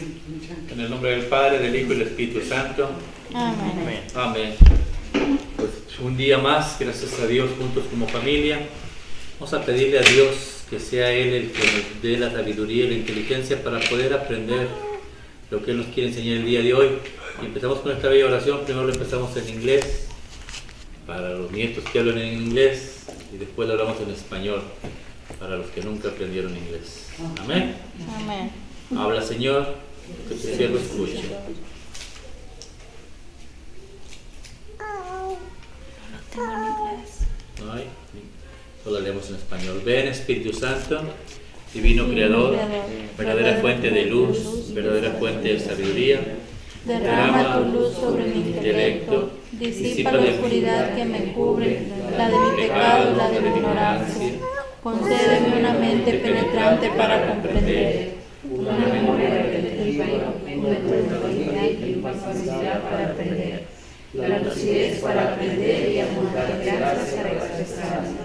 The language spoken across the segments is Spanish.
En el nombre del Padre, del Hijo y del Espíritu Santo. Amén. Amén. Pues un día más, gracias a Dios, juntos como familia. Vamos a pedirle a Dios que sea Él el que nos dé la sabiduría y la inteligencia para poder aprender lo que Él nos quiere enseñar el día de hoy. Y empezamos con esta bella oración. Primero lo empezamos en inglés, para los nietos que hablan en inglés, y después lo hablamos en español, para los que nunca aprendieron inglés. Amén. Amén. Habla, Señor, que tu siervo escuche. Ay, solo leemos en español. Ven, Espíritu Santo, divino Creador, verdadera fuente de luz, verdadera fuente de sabiduría. Derrama tu luz sobre mi intelecto, disipa la oscuridad que me cubre, la de mi pecado y la de mi ignorancia. Concédeme una mente penetrante para comprender, una memoria retentiva y una capacidad para aprender, la lucidez para aprender y abundancias para expresarme.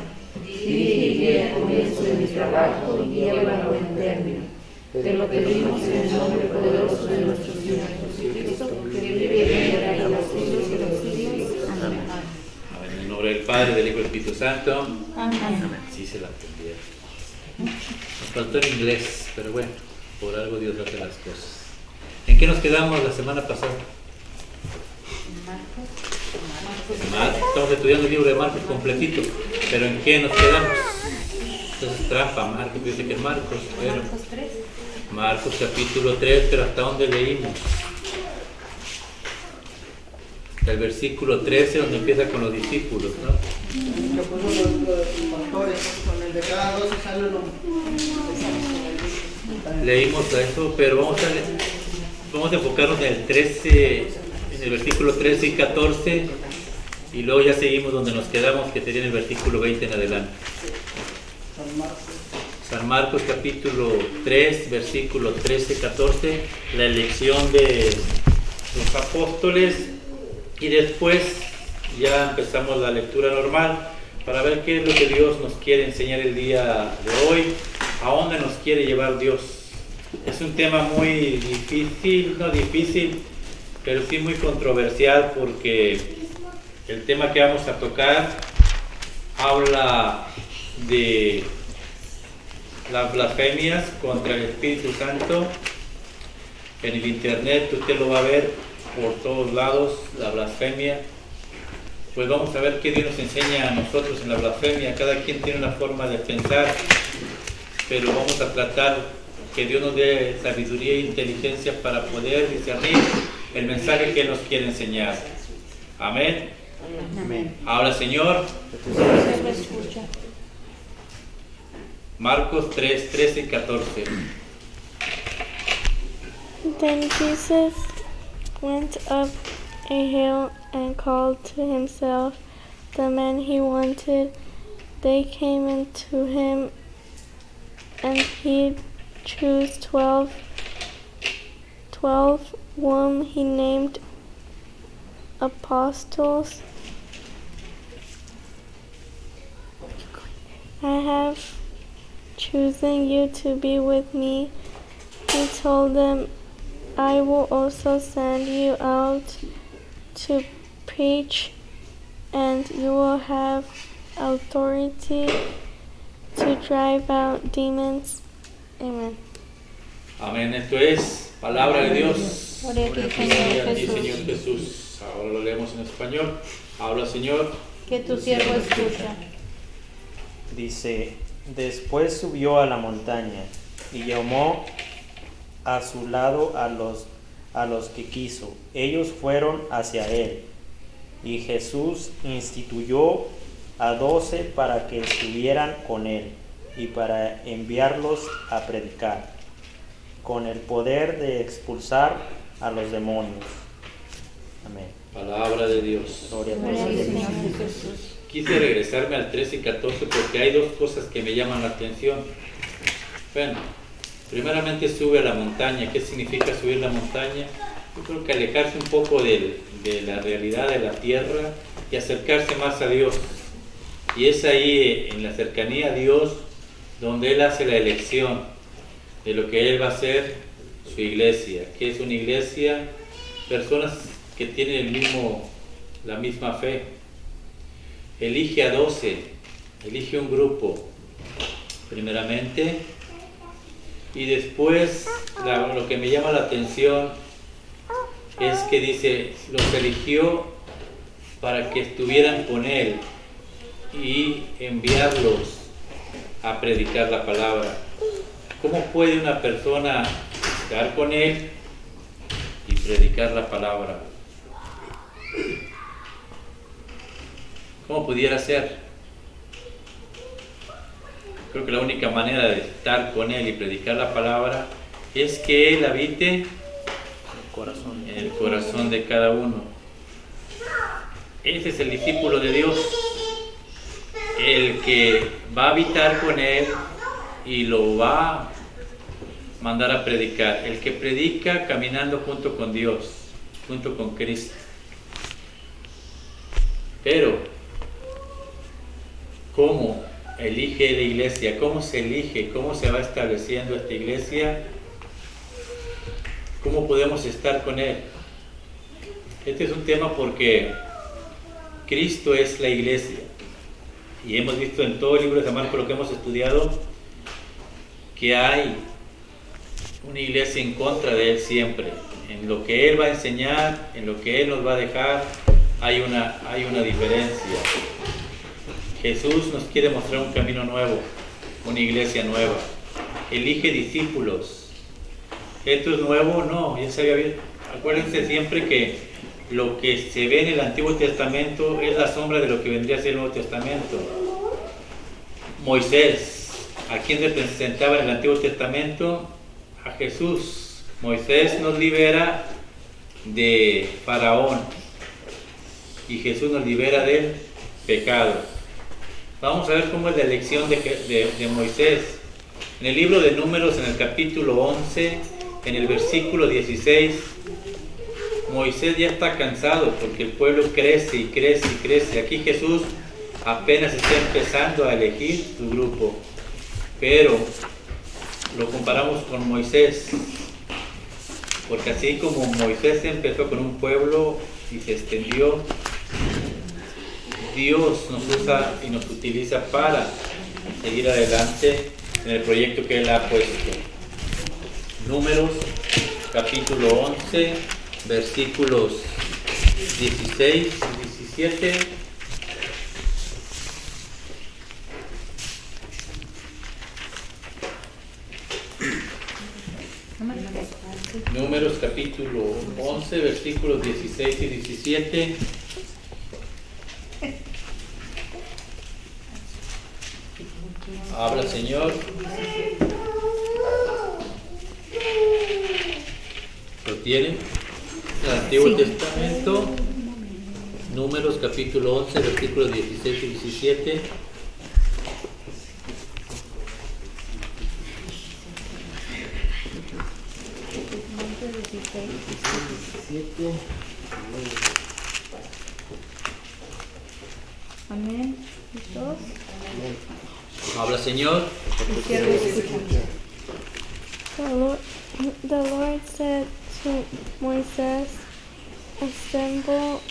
Dirige y guía el comienzo de mi trabajo y llévalo a buen término. Te lo pedimos en el nombre poderoso de nuestro Señor Jesucristo, que vive y reina en los siglos de los siglos. Amén. En el nombre del Padre, del Hijo y del Espíritu Santo. Amén. Sí se la aprendieron. Nos faltó en inglés, pero bueno, por algo Dios hace las cosas. ¿En qué nos quedamos la semana pasada? Marcos. Estamos estudiando el libro de Marcos completito, pero ¿en qué nos quedamos? Entonces trampa, Marcos, yo sé que es Marcos, pero Marcos capítulo 3, pero ¿hasta dónde leímos? Hasta el versículo 13, donde empieza con los discípulos, ¿no? Yo pongo los pastores, con el de cada 12 sale uno. Leímos a eso, pero vamos a enfocarnos en el 13, en el versículo 13 y 14, y luego ya seguimos donde nos quedamos, que sería en el versículo 20 en adelante. San Marcos capítulo 3, versículo 13, 14, la elección de los apóstoles, y después ya empezamos la lectura normal para ver qué es lo que Dios nos quiere enseñar el día de hoy, a dónde nos quiere llevar Dios. Es un tema muy difícil, no difícil, pero sí muy controversial, porque el tema que vamos a tocar habla de las blasfemias contra el Espíritu Santo. En el internet usted lo va a ver por todos lados, la blasfemia. Pues vamos a ver qué Dios nos enseña a nosotros en la blasfemia. Cada quien tiene una forma de pensar, pero vamos a tratar que Dios nos dé sabiduría e inteligencia para poder discernir el mensaje que Él nos quiere enseñar. Amén. Amén. Habla, Señor. Marcos 3, 13 y 14. Then Jesus went up a hill and called to himself the men he wanted. They came unto him, and he chose 12, whom he named apostles. I have chosen you to be with me. He told them, I will also send you out to preach, and you will have authority to drive out demons. Amen. Amén. Esto es palabra de Dios. Gloria a ti, Gloria a ti, Señor Señor Jesús. Ahora lo leemos en español. Habla, Señor. Que tu siervo escucha. Dice, después subió a la montaña y llamó a su lado a los que quiso. Ellos fueron hacia él, y Jesús instituyó a 12 para que estuvieran con él y para enviarlos a predicar, con el poder de expulsar a los demonios. Amén. Palabra de Dios. Gloria a Gloria a ti, Dios. Señor Jesús. Quise regresarme al 13 y 14 porque hay dos cosas que me llaman la atención. Bueno, primeramente sube a la montaña. ¿Qué significa subir la montaña? Yo creo que alejarse un poco de la realidad de la tierra y acercarse más a Dios. Y es ahí, en la cercanía a Dios, donde Él hace la elección de lo que Él va a hacer su iglesia. ¿Qué es una iglesia? Personas que tienen la misma fe. Elige a 12, elige un grupo, primeramente, y después lo que me llama la atención es que dice, los eligió para que estuvieran con él y enviarlos a predicar la palabra. ¿Cómo puede una persona estar con él y predicar la palabra? ¿Cómo pudiera ser? Creo que la única manera de estar con él y predicar la palabra es que él habite en el corazón de cada uno. Ese es el discípulo de Dios, el que va a habitar con él y lo va a mandar a predicar, el que predica caminando junto con Dios, junto con Cristo. Pero, ¿cómo elige la iglesia? ¿Cómo se elige? ¿Cómo se va estableciendo esta iglesia? ¿Cómo podemos estar con él? Este es un tema porque Cristo es la iglesia. Y hemos visto en todo el libro de San Marcos, lo que hemos estudiado, que hay una iglesia en contra de él siempre. En lo que él va a enseñar, en lo que él nos va a dejar, hay una diferencia. Jesús nos quiere mostrar un camino nuevo, una iglesia nueva. Elige discípulos. ¿Esto es nuevo? No, ya se había visto. Acuérdense siempre que lo que se ve en el Antiguo Testamento es la sombra de lo que vendría a ser el Nuevo Testamento. Moisés, ¿a quién representaba en el Antiguo Testamento? A Jesús. Moisés nos libera de Faraón y Jesús nos libera del pecado. Vamos a ver cómo es la elección de Moisés. En el libro de Números, en el capítulo 11, en el versículo 16, Moisés ya está cansado porque el pueblo crece y crece y crece. Aquí Jesús apenas está empezando a elegir su grupo, pero lo comparamos con Moisés, porque así como Moisés empezó con un pueblo y se extendió, Dios nos usa y nos utiliza para seguir adelante en el proyecto que Él ha puesto. Números, capítulo 11, versículos 16 y 17. Números, capítulo 11, versículos 16 y 17. Habla, Señor. ¿Lo tienen? El Antiguo Testamento, Números, capítulo 11, versículos 16 y 17. Amén. ¿Dos? Habla, Señor. The Lord said to Moses, assemble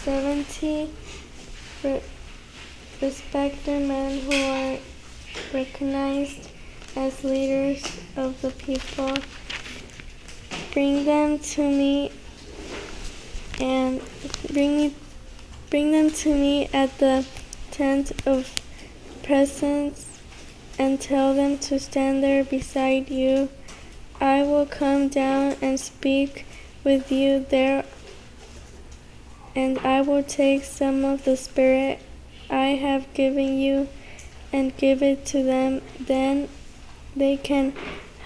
70 respected men who are recognized as leaders of the people. Bring them to me and bring them to me at the tent of presence and tell them to stand there beside you. I will come down and speak with you there, and I will take some of the Spirit I have given you and give it to them. Then they can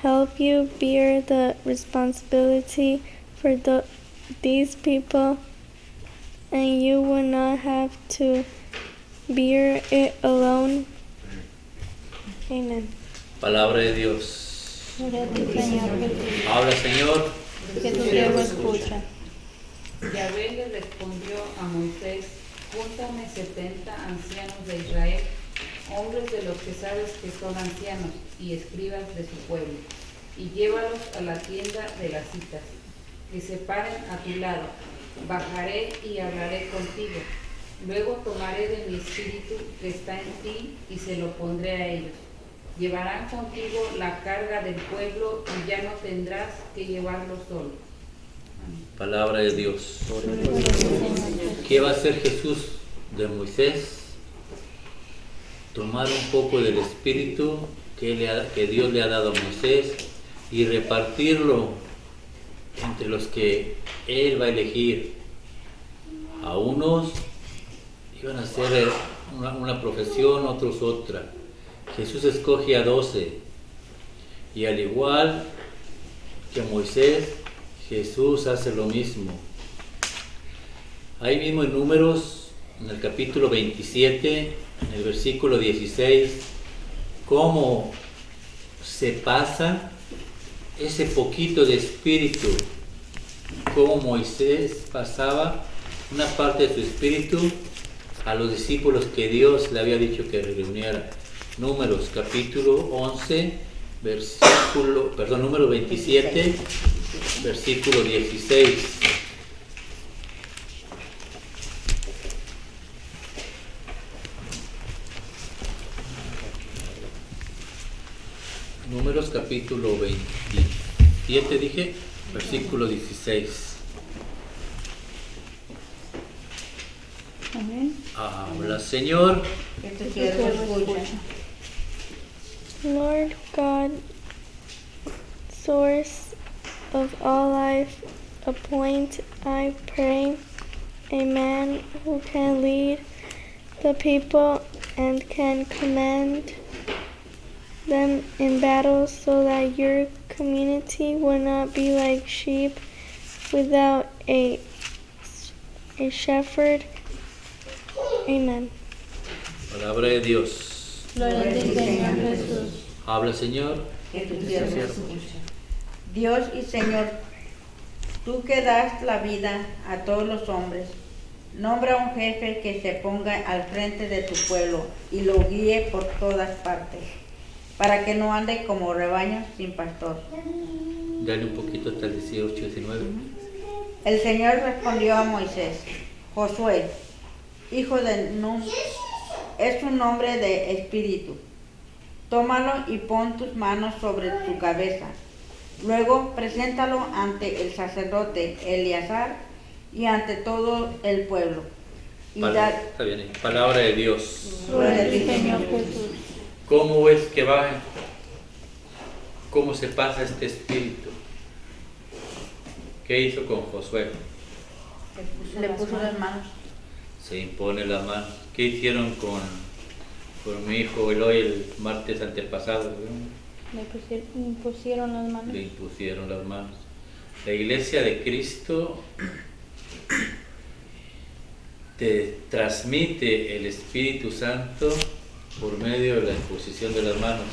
help you bear the responsibility for these people, and you will not have to bear it alone. Amen. Palabra de Dios. Gloria a ti, Señor Jesús, Habla, Señor. que tu siervo escucha. Yahvé le respondió a Moisés: júntame 70 ancianos de Israel, hombres de los que sabes que son ancianos, y escribas de su pueblo. y llévalos a la tienda de las citas, que se paren a tu lado. Bajaré y hablaré contigo. Luego tomaré de mi espíritu que está en ti y se lo pondré a ellos. Llevarán contigo la carga del pueblo y ya no tendrás que llevarlo solo. Amén. Palabra de Dios. ¿Qué va a hacer Jesús de Moisés? Tomar un poco del espíritu que Dios le ha dado a Moisés y repartirlo entre los que Él va a elegir. A unos iban a hacer una profesión, otros otra. Jesús escoge a 12 y al igual que Moisés, Jesús hace lo mismo. Ahí mismo en Números, en el capítulo 27, en el versículo 16, cómo se pasa ese poquito de espíritu, cómo Moisés pasaba una parte de su espíritu a los discípulos que Dios le había dicho que reuniera. Números capítulo 11, número 27, versículo 16. Números capítulo 27, dije, versículo 16. Amén. Habla, Señor. Que tu siervo escucha. Lord God, source of all life, appoint, I pray, a man who can lead the people and can command them in battle, so that your community will not be like sheep without a shepherd. Amen. Palabra de Dios. Gloria a ti, Señor Jesús. Habla, Señor. Que tu siervo escucha. Dios y Señor, tú que das la vida a todos los hombres, nombra un jefe que se ponga al frente de tu pueblo y lo guíe por todas partes, para que no ande como rebaños sin pastor. Dale un poquito hasta el 18, 19. El Señor respondió a Moisés: Josué, hijo de Nun, es un hombre de espíritu. Tómalo y pon tus manos sobre su cabeza. Luego preséntalo ante el sacerdote Eleazar y ante todo el pueblo. Y Está bien. Palabra de Dios. Gloria a ti, Señor Jesús. ¿Cómo es que va? ¿Cómo se pasa este espíritu? ¿Qué hizo con Josué? Le puso las manos. Se impone la mano. ¿Qué hicieron con mi hijo Eloy el martes antepasado? Le impusieron las manos. Le impusieron las manos. La Iglesia de Cristo te transmite el Espíritu Santo por medio de la imposición de las manos.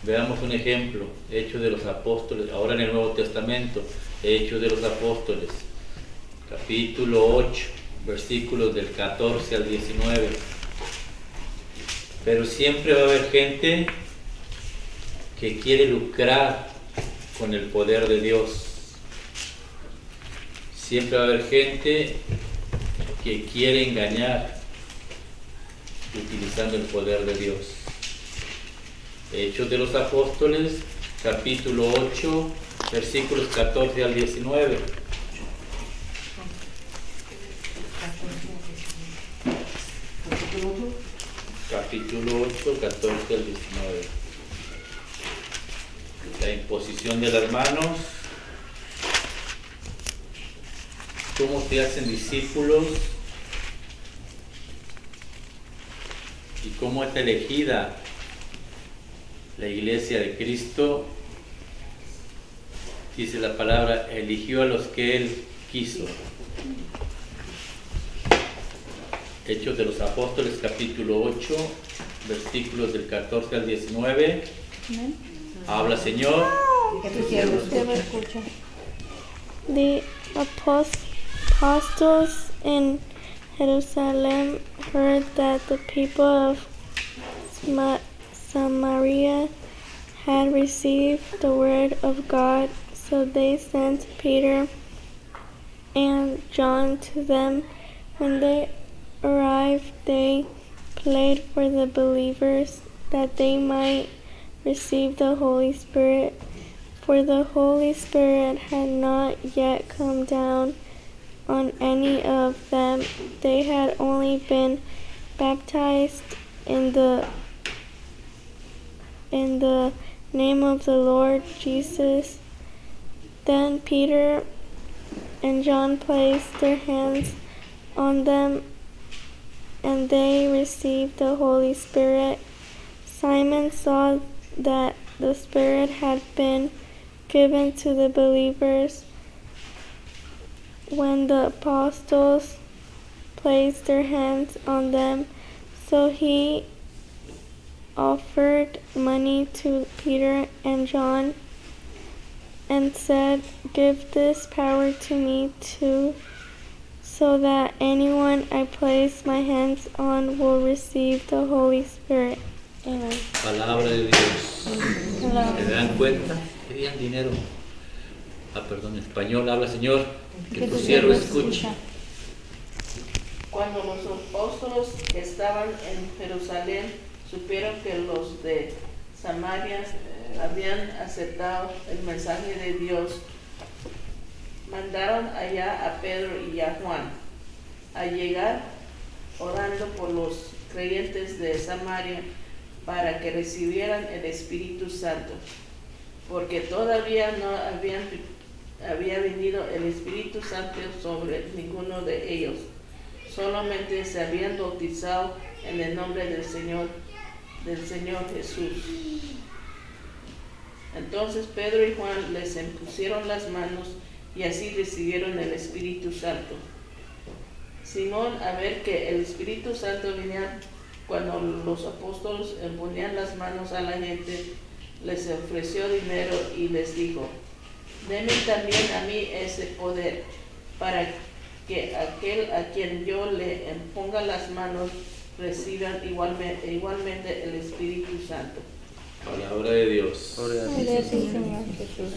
Veamos un ejemplo, Hechos de los Apóstoles, ahora en el Nuevo Testamento, Hechos de los Apóstoles, capítulo 8, versículos del 14 al 19. Pero siempre va a haber gente que quiere lucrar con el poder de Dios. Siempre va a haber gente que quiere engañar utilizando el poder de Dios. Hechos de los Apóstoles, capítulo 8, versículos 14 al 19. Capítulo 8, 14 al 19. La imposición de las manos. ¿Cómo te hacen discípulos? ¿Y cómo está elegida la Iglesia de Cristo? Dice la palabra, eligió a los que Él quiso. Hechos de los Apóstoles, capítulo 8, versículos del 14 al 19. Amen. Habla, Señor. Que tu siervo escucha. The apostles in Jerusalem heard that the people of Samaria had received the word of God, so they sent Peter and John to them. When they arrived, they prayed for the believers that they might receive the Holy Spirit, for the Holy Spirit had not yet come down on any of them. They had only been baptized in the name of the Lord Jesus. Then Peter and John placed their hands on them, and they received the Holy Spirit. Simon saw that the Spirit had been given to the believers when the apostles placed their hands on them, so he offered money to Peter and John and said, "Give this power to me too, so that anyone I place my hands on will receive the Holy Spirit." Amen. Palabra de Dios. ¿Se dan cuenta? Querían dinero. Perdón, en español habla, Señor, que tu siervo escuche. Cuando los apóstoles que estaban en Jerusalén supieron que los de Samaria habían aceptado el mensaje de Dios, mandaron allá a Pedro y a Juan. Al llegar, orando por los creyentes de Samaria para que recibieran el Espíritu Santo, porque todavía no había venido el Espíritu Santo sobre ninguno de ellos. Solamente se habían bautizado en el nombre del Señor Jesús. Entonces Pedro y Juan les impusieron las manos y así recibieron el Espíritu Santo. Simón, a ver que el Espíritu Santo venía cuando los apóstoles imponían las manos a la gente, les ofreció dinero y les dijo: "Denme también a mí ese poder, para que aquel a quien yo le imponga las manos reciban igualmente el Espíritu Santo". Palabra de Dios. Señor Jesús.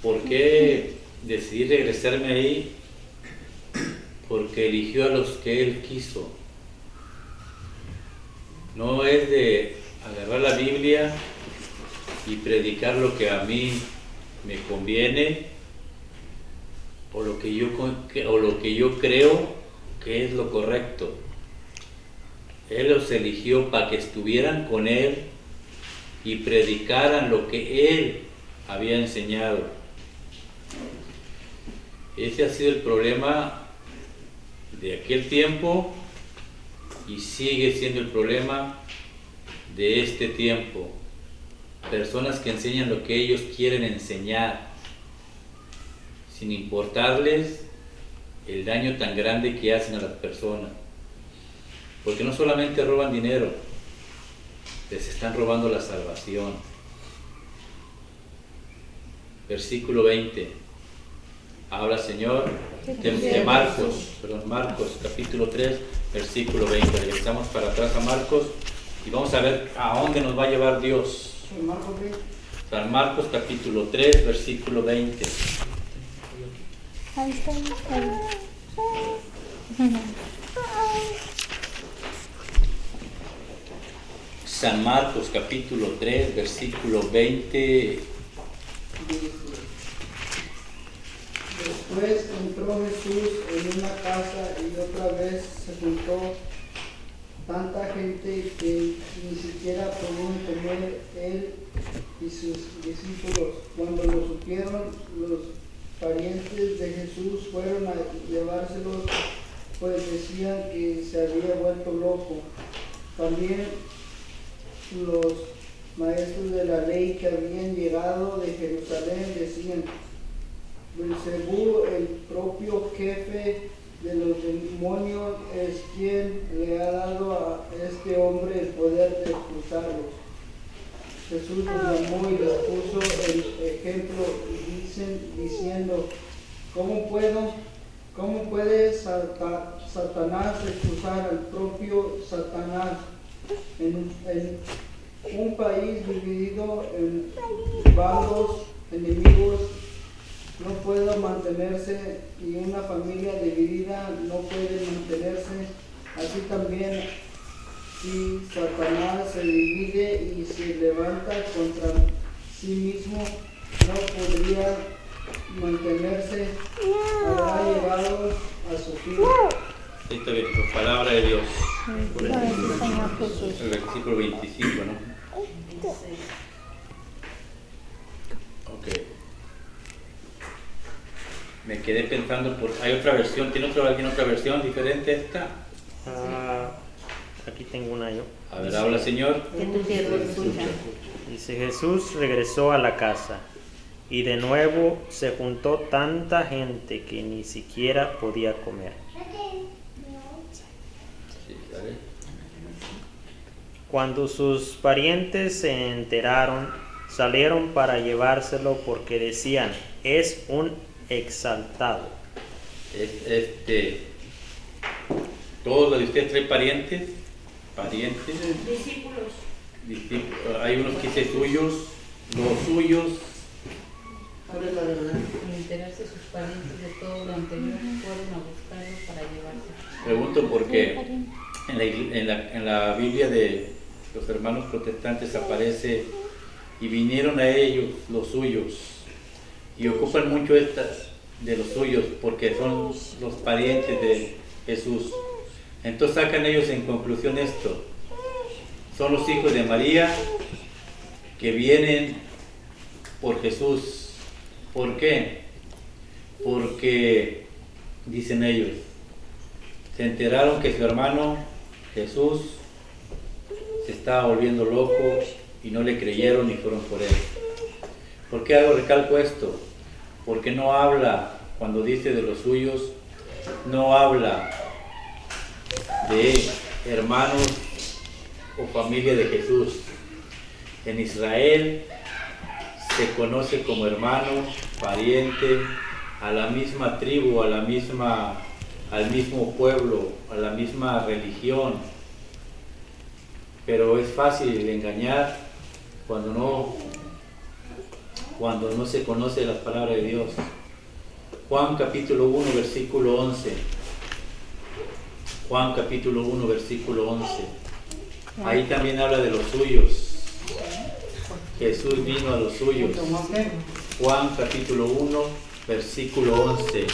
¿Por qué decidí regresarme ahí? Porque eligió a los que Él quiso. No es de agarrar la Biblia y predicar lo que a mí me conviene o lo que yo creo que es lo correcto. Él los eligió para que estuvieran con Él y predicaran lo que Él había enseñado. Ese ha sido el problema de aquel tiempo y sigue siendo el problema de este tiempo. Personas que enseñan lo que ellos quieren enseñar, sin importarles el daño tan grande que hacen a las personas. Porque no solamente roban dinero, les están robando la salvación. Versículo 20. Habla, Señor, de Marcos, capítulo 3, versículo 20. Regresamos para atrás a Marcos y vamos a ver a dónde nos va a llevar Dios. San Marcos, capítulo 3, versículo 20. Ahí está. San Marcos, capítulo 3, versículo 20. Después entró Jesús en una casa y otra vez se juntó tanta gente que ni siquiera podían comer él y sus discípulos. Cuando lo supieron, los parientes de Jesús fueron a llevárselos, pues decían que se había vuelto loco. También los maestros de la ley que habían llegado de Jerusalén decían: Belcebú, el propio jefe de los demonios, es quien le ha dado a este hombre el poder de expulsarlos. Jesús los llamó y les puso el ejemplo diciendo: ¿Cómo puede Satanás expulsar al propio Satanás? Un país dividido en bandos enemigos no puede mantenerse, y una familia dividida no puede mantenerse. Así también, si Satanás se divide y se levanta contra sí mismo, no podría mantenerse, habrá llegado a su fin. Ahí está bien, la palabra de Dios. Gloria al Señor Jesús. El versículo 25, ¿no? Ok. Me quedé pensando, hay otra versión, ¿tiene alguien otra versión diferente a esta? Aquí tengo una yo. A ver, habla Señor. Que tu siervo escucha. Dice, Jesús regresó a la casa y de nuevo se juntó tanta gente que ni siquiera podía comer. Sí, dale. Cuando sus parientes se enteraron, salieron para llevárselo porque decían, es un exaltado. ¿Todos los de ustedes traen parientes? Discípulos. Hay unos que dicen suyos, los suyos. ¿Cuál es la verdad? Al enterarse sus parientes de todo lo anterior, fueron a buscarlo para llevarse. Pregunto porque en la Biblia de los hermanos protestantes aparece y vinieron a ellos los suyos, y ocupan mucho estas de los suyos porque son los parientes de Jesús. Entonces sacan ellos en conclusión esto: son los hijos de María que vienen por Jesús. ¿Por qué? Porque, dicen ellos, se enteraron que su hermano Jesús se estaba volviendo loco y no le creyeron y fueron por él. ¿Por qué recalco esto? Porque no habla, cuando dice de los suyos, no habla de hermanos o familia de Jesús. En Israel se conoce como hermano, pariente, a la misma tribu, al mismo pueblo, a la misma religión. Pero es fácil engañar cuando no se conoce las palabras de Dios. Juan capítulo 1, versículo 11. Juan capítulo 1, versículo 11. Ahí también habla de los suyos. Jesús vino a los suyos. Juan capítulo 1, versículo 11.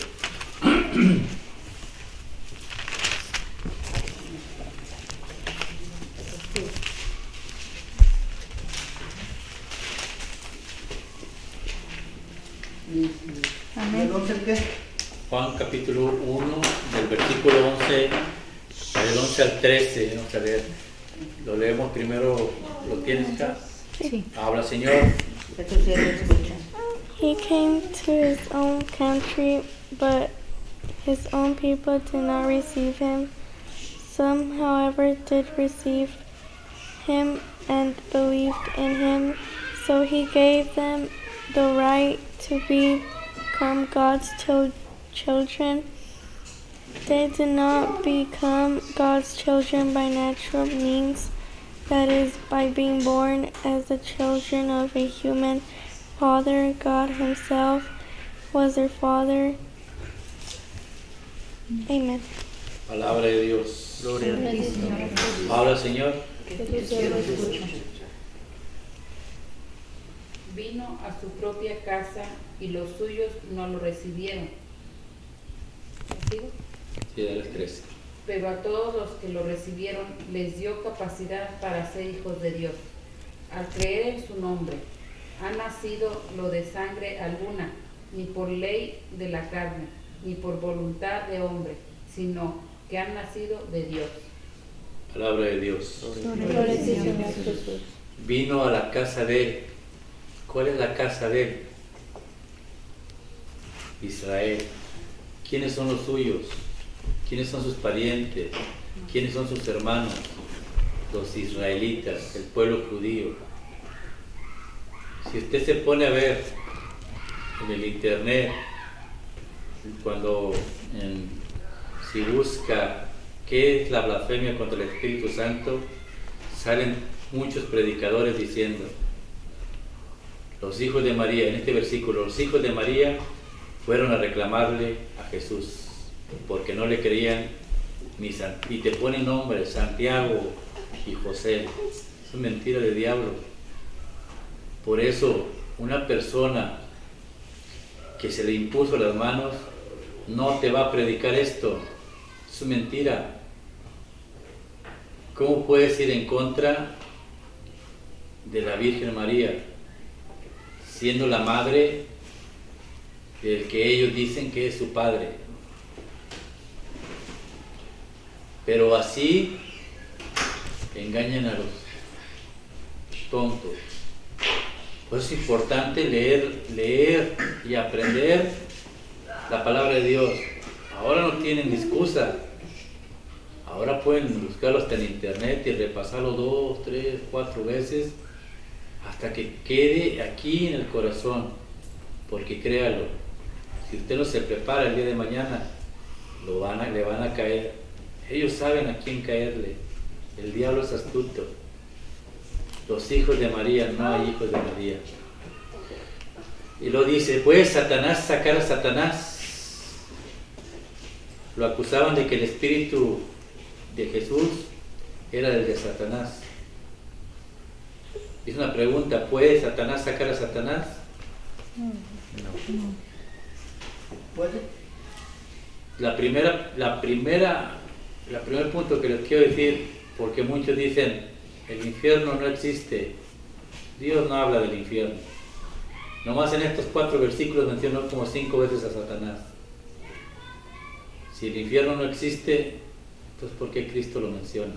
Amén. Juan capítulo 1, del versículo 11, del 11 al 13. Vamos a ver. Lo leemos primero. ¿Lo tienes acá? Sí. Habla Señor. Que tu siervo escucha. He came to his own country, but his own people did not receive him. Some, however, did receive him and believed in him. So he gave them the right to become God's children. They did not become God's children by natural means, that is, by being born as the children of a human father. God himself was their father. Amen. Palabra de Dios. Gloria a Dios. Habla Señor. Que tu siervo escucha. Vino a su propia casa y los suyos no lo recibieron. ¿Me sigo? Sí, de las 13. Pero a todos los que lo recibieron les dio capacidad para ser hijos de Dios, al creer en su nombre. Ha nacido lo de sangre alguna, ni por ley de la carne, ni por voluntad de hombre, sino que han nacido de Dios. Palabra de Dios. Gloria al Señor Jesús. Vino a la casa de él. ¿Cuál es la casa de él? Israel. ¿Quiénes son los suyos? ¿Quiénes son sus parientes? ¿Quiénes son sus hermanos? Los israelitas, el pueblo judío. Si usted se pone a ver en el internet, si busca qué es la blasfemia contra el Espíritu Santo, salen muchos predicadores diciendo, los hijos de María, en este versículo, los hijos de María fueron a reclamarle a Jesús, porque no le creían, y te ponen nombres, Santiago y José. Es una mentira de diablo. Por eso, una persona que se le impuso las manos no te va a predicar esto. Es una mentira. ¿Cómo puedes ir en contra de la Virgen María, siendo la madre del que ellos dicen que es su padre? Pero así engañan a los tontos. Pues es importante leer y aprender la palabra de Dios. Ahora no tienen excusa. Ahora pueden buscarlo hasta en internet y repasarlo 2, 3, 4 veces hasta que quede aquí en el corazón. Porque créalo, si usted no se prepara el día de mañana, le van a caer. Ellos saben a quién caerle. El diablo es astuto. Los hijos de María, no hay hijos de María. Y lo dice, ¿puede Satanás sacar a Satanás? Lo acusaban de que el espíritu de Jesús era el de Satanás. Es una pregunta, ¿puede Satanás sacar a Satanás? No. ¿Puede? El primer punto que les quiero decir, porque muchos dicen, el infierno no existe. Dios no habla del infierno. Nomás en estos 4 versículos mencionó como 5 veces a Satanás. Si el infierno no existe, entonces ¿por qué Cristo lo menciona?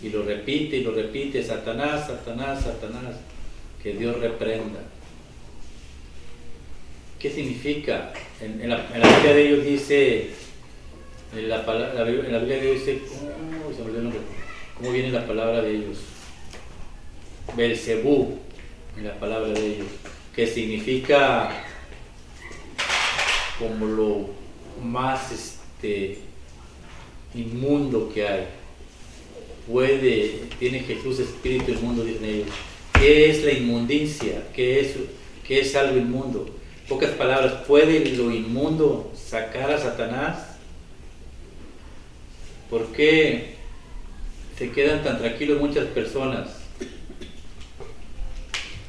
Y lo repite, Satanás, Satanás, Satanás, que Dios reprenda. ¿Qué significa? En la Biblia de ellos dice, en la Biblia de ellos dice, se me olvidó el nombre, ¿cómo viene la palabra de ellos? Belcebú, en la palabra de ellos, que significa como lo más inmundo que hay. Tiene Jesús espíritu inmundo, dicen ellos. ¿Qué es la inmundicia? ¿Qué es algo inmundo? En pocas palabras, ¿puede lo inmundo sacar a Satanás? ¿Por qué se quedan tan tranquilos muchas personas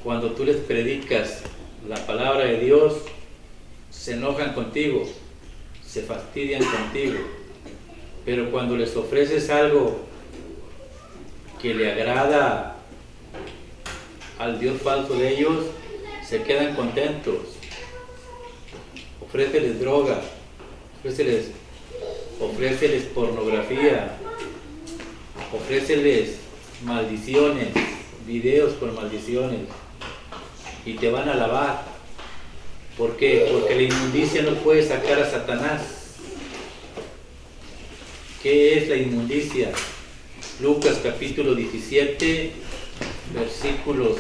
cuando tú les predicas la palabra de Dios? Se enojan contigo, se fastidian contigo, pero cuando les ofreces algo que le agrada al Dios falso de ellos, se quedan contentos. Ofréceles droga, ofréceles pornografía, ofréceles maldiciones, videos con maldiciones, y te van a alabar. ¿Por qué? Porque la inmundicia no puede sacar a Satanás. ¿Qué es la inmundicia? Lucas capítulo 17, versículos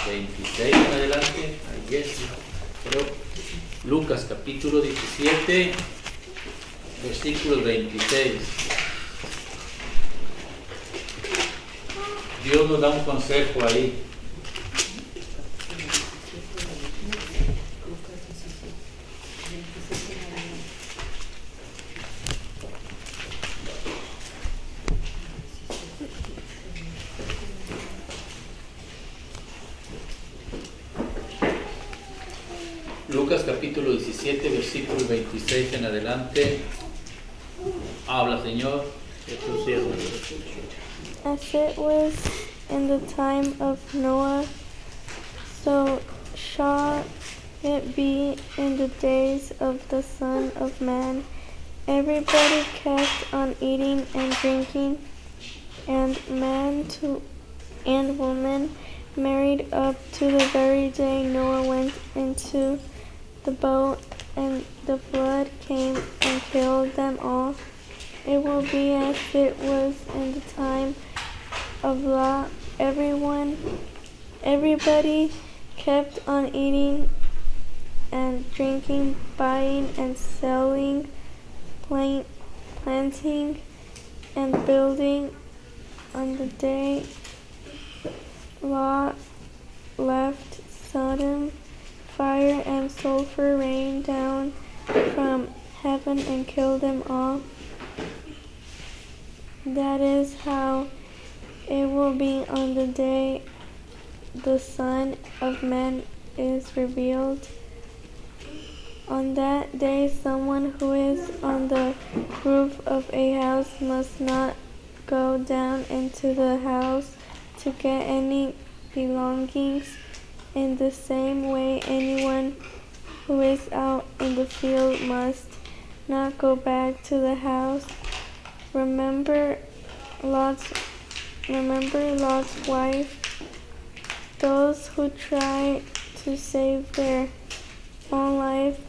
26 en adelante. Lucas capítulo 17, versículos 26. Dios nos da un consejo ahí. Lucas capítulo 17, versículo 26 en adelante. Habla, Señor, de tu siervo. As it was in the time of Noah, so shall it be in the days of the Son of Man. Everybody kept on eating and drinking, and man and woman married up to the very day Noah went into the boat, and the flood came and killed them all. It will be as it was in the time of Lot. Everybody kept on eating and drinking, buying and selling, planting and building. On the day Lot left Sodom, fire and sulfur rained down from heaven and killed them all. That is how it will be on the day the Son of Man is revealed. On that day, someone who is on the roof of a house must not go down into the house to get any belongings. In the same way, anyone who is out in the field must not go back to the house. Remember Lot's wife. Those who try to save their own life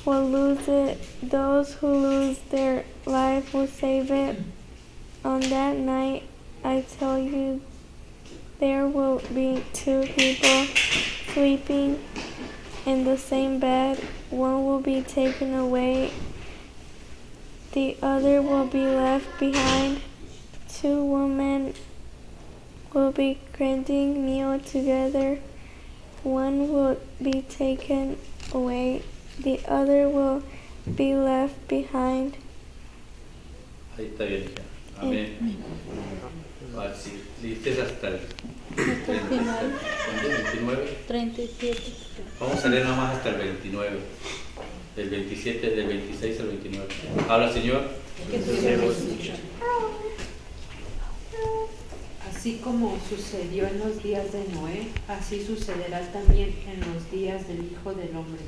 will lose it. Those who lose their life will save it. On that night, I tell you, there will be two people sleeping in the same bed. One will be taken away, the other will be left behind. Two women will be grinding meal together. One will be taken away, the other will be left behind. Ahí está bien, hija. Amén. Así, dices hasta el 29. 37. Vamos a leer nada más hasta el 29. Del 27, del 26 al 29. Habla, Señor. Así como sucedió en los días de Noé, así sucederá también en los días del Hijo del Hombre.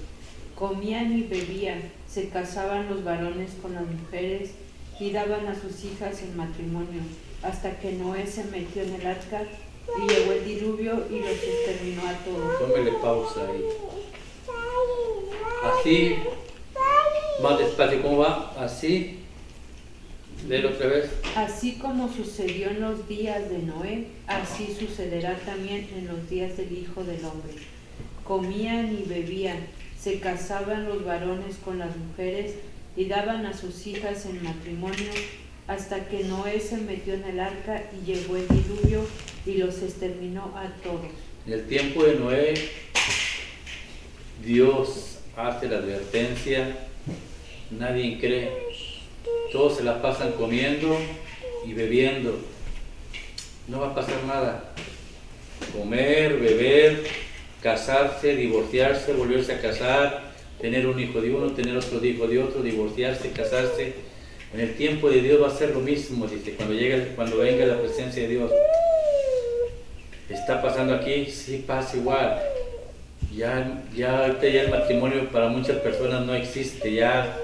Comían y bebían, se casaban los varones con las mujeres y daban a sus hijas en matrimonio, hasta que Noé se metió en el arca y llegó el diluvio y los exterminó a todos. Tómele pausa ahí. Así, más despacio, ¿cómo va? Así, léelo otra vez. Así como sucedió en los días de Noé, así sucederá también en los días del Hijo del Hombre. Comían y bebían, se casaban los varones con las mujeres y daban a sus hijas en matrimonio, hasta que Noé se metió en el arca y llegó el diluvio y los exterminó a todos. En el tiempo de Noé, Dios hace la advertencia, nadie cree, todos se la pasan comiendo y bebiendo, no va a pasar nada. Comer, beber, casarse, divorciarse, volverse a casar, tener un hijo de uno, tener otro hijo de otro, divorciarse, casarse. En el tiempo de Dios va a ser lo mismo, dice, cuando venga la presencia de Dios. ¿Está pasando aquí? Sí, pasa igual. Ya ahorita ya el matrimonio para muchas personas no existe, ya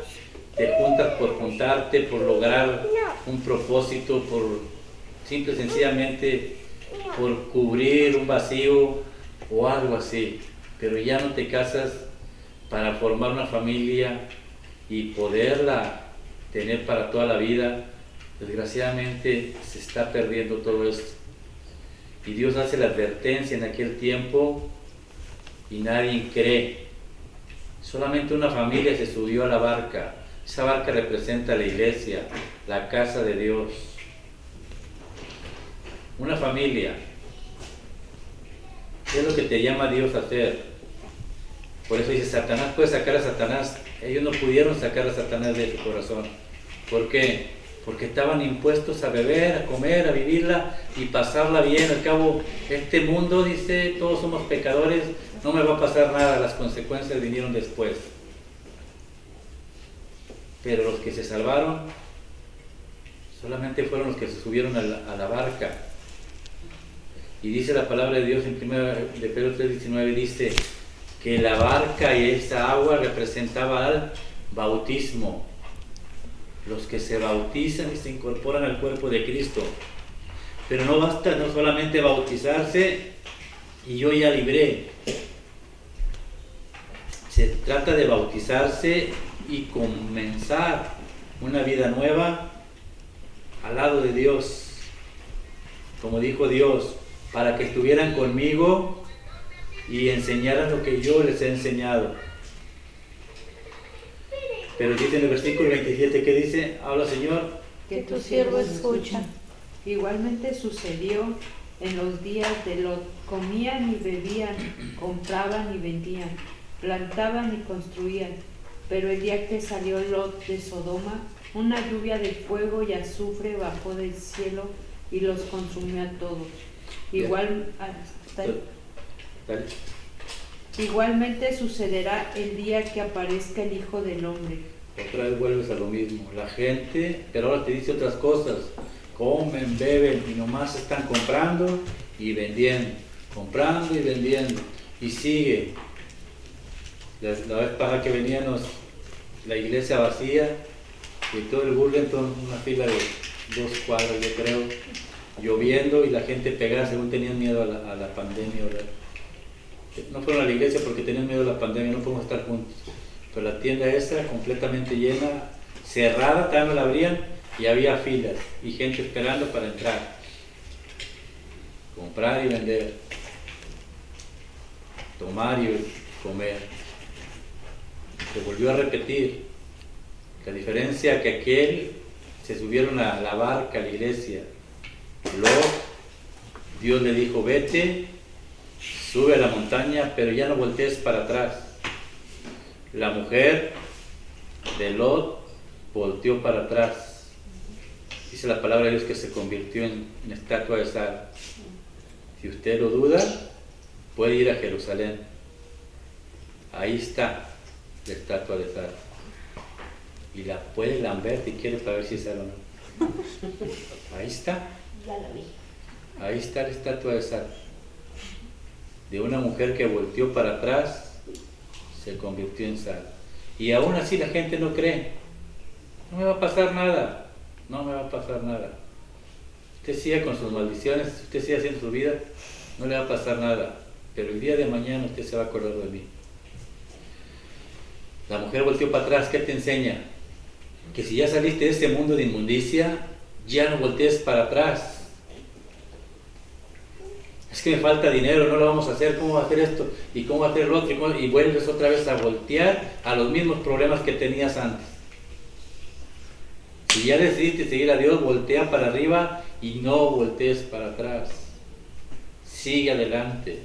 te juntas por juntarte, por lograr un propósito, por simple y sencillamente por cubrir un vacío o algo así, pero ya no te casas para formar una familia y poderla tener para toda la vida. Desgraciadamente se está perdiendo todo esto. Y Dios hace la advertencia en aquel tiempo y nadie cree. Solamente una familia se subió a la barca. Esa barca representa a la iglesia, la casa de Dios. Una familia. ¿Qué es lo que te llama Dios a hacer? Por eso dice, Satanás puede sacar a Satanás. Ellos no pudieron sacar a Satanás de su corazón. ¿Por qué? Porque estaban impuestos a beber, a comer, a vivirla y pasarla bien. Al cabo, este mundo, dice, todos somos pecadores, no me va a pasar nada, las consecuencias vinieron después. Pero los que se salvaron solamente fueron los que se subieron a la barca. Y dice la palabra de Dios en 1 de Pedro 3:19, dice que la barca y esa agua representaba al bautismo. Los que se bautizan y se incorporan al cuerpo de Cristo. Pero no basta no solamente bautizarse y yo ya libré. Se trata de bautizarse y comenzar una vida nueva al lado de Dios. Como dijo Dios, para que estuvieran conmigo y enseñaran lo que yo les he enseñado. Pero dice en el versículo 27, ¿qué dice? Habla, Señor. que tu siervo escucha. Igualmente sucedió en los días de Lot. Comían y bebían, compraban y vendían, plantaban y construían. Pero el día que salió Lot de Sodoma, una lluvia de fuego y azufre bajó del cielo y los consumió a todos. Dale. Igualmente sucederá el día que aparezca el Hijo del Hombre. Otra vez vuelves a lo mismo. La gente, pero ahora te dice otras cosas. Comen, beben y nomás están comprando y vendiendo. Comprando y vendiendo. Y sigue. La vez pasada que veníamos, la iglesia vacía y todo el Burlington, una fila de 2 cuadras, yo creo, lloviendo y la gente pegada según tenían miedo a la pandemia. ¿Verdad? No fueron a la iglesia porque tenían miedo a la pandemia, no podemos estar juntos. Pero la tienda esa completamente llena, cerrada, todavía no la abrían y había filas y gente esperando para entrar. Comprar y vender. Tomar y comer. Se volvió a repetir. La diferencia que aquel se subieron a la barca, a la iglesia. Luego Dios le dijo, vete, sube a la montaña, pero ya no voltees para atrás. La mujer de Lot volteó para atrás. Dice la palabra de Dios que se convirtió en estatua de sal. Si usted lo duda, puede ir a Jerusalén. Ahí está la estatua de sal. Y la puede lamber si quiere para ver si es sal o no. Ahí está. Ya la vi. Ahí está la estatua de sal. De una mujer que volteó para atrás, se convirtió en sal. Y aún así la gente no cree. No me va a pasar nada. No me va a pasar nada. Usted siga con sus maldiciones, usted siga haciendo su vida, no le va a pasar nada. Pero el día de mañana usted se va a acordar de mí. La mujer volteó para atrás, ¿qué te enseña? Que si ya saliste de este mundo de inmundicia, ya no voltees para atrás. Es que me falta dinero, no lo vamos a hacer, ¿cómo va a hacer esto? ¿Y cómo va a hacer lo otro? Y vuelves otra vez a voltear a los mismos problemas que tenías antes. Si ya decidiste seguir a Dios, voltea para arriba y no voltees para atrás. Sigue adelante.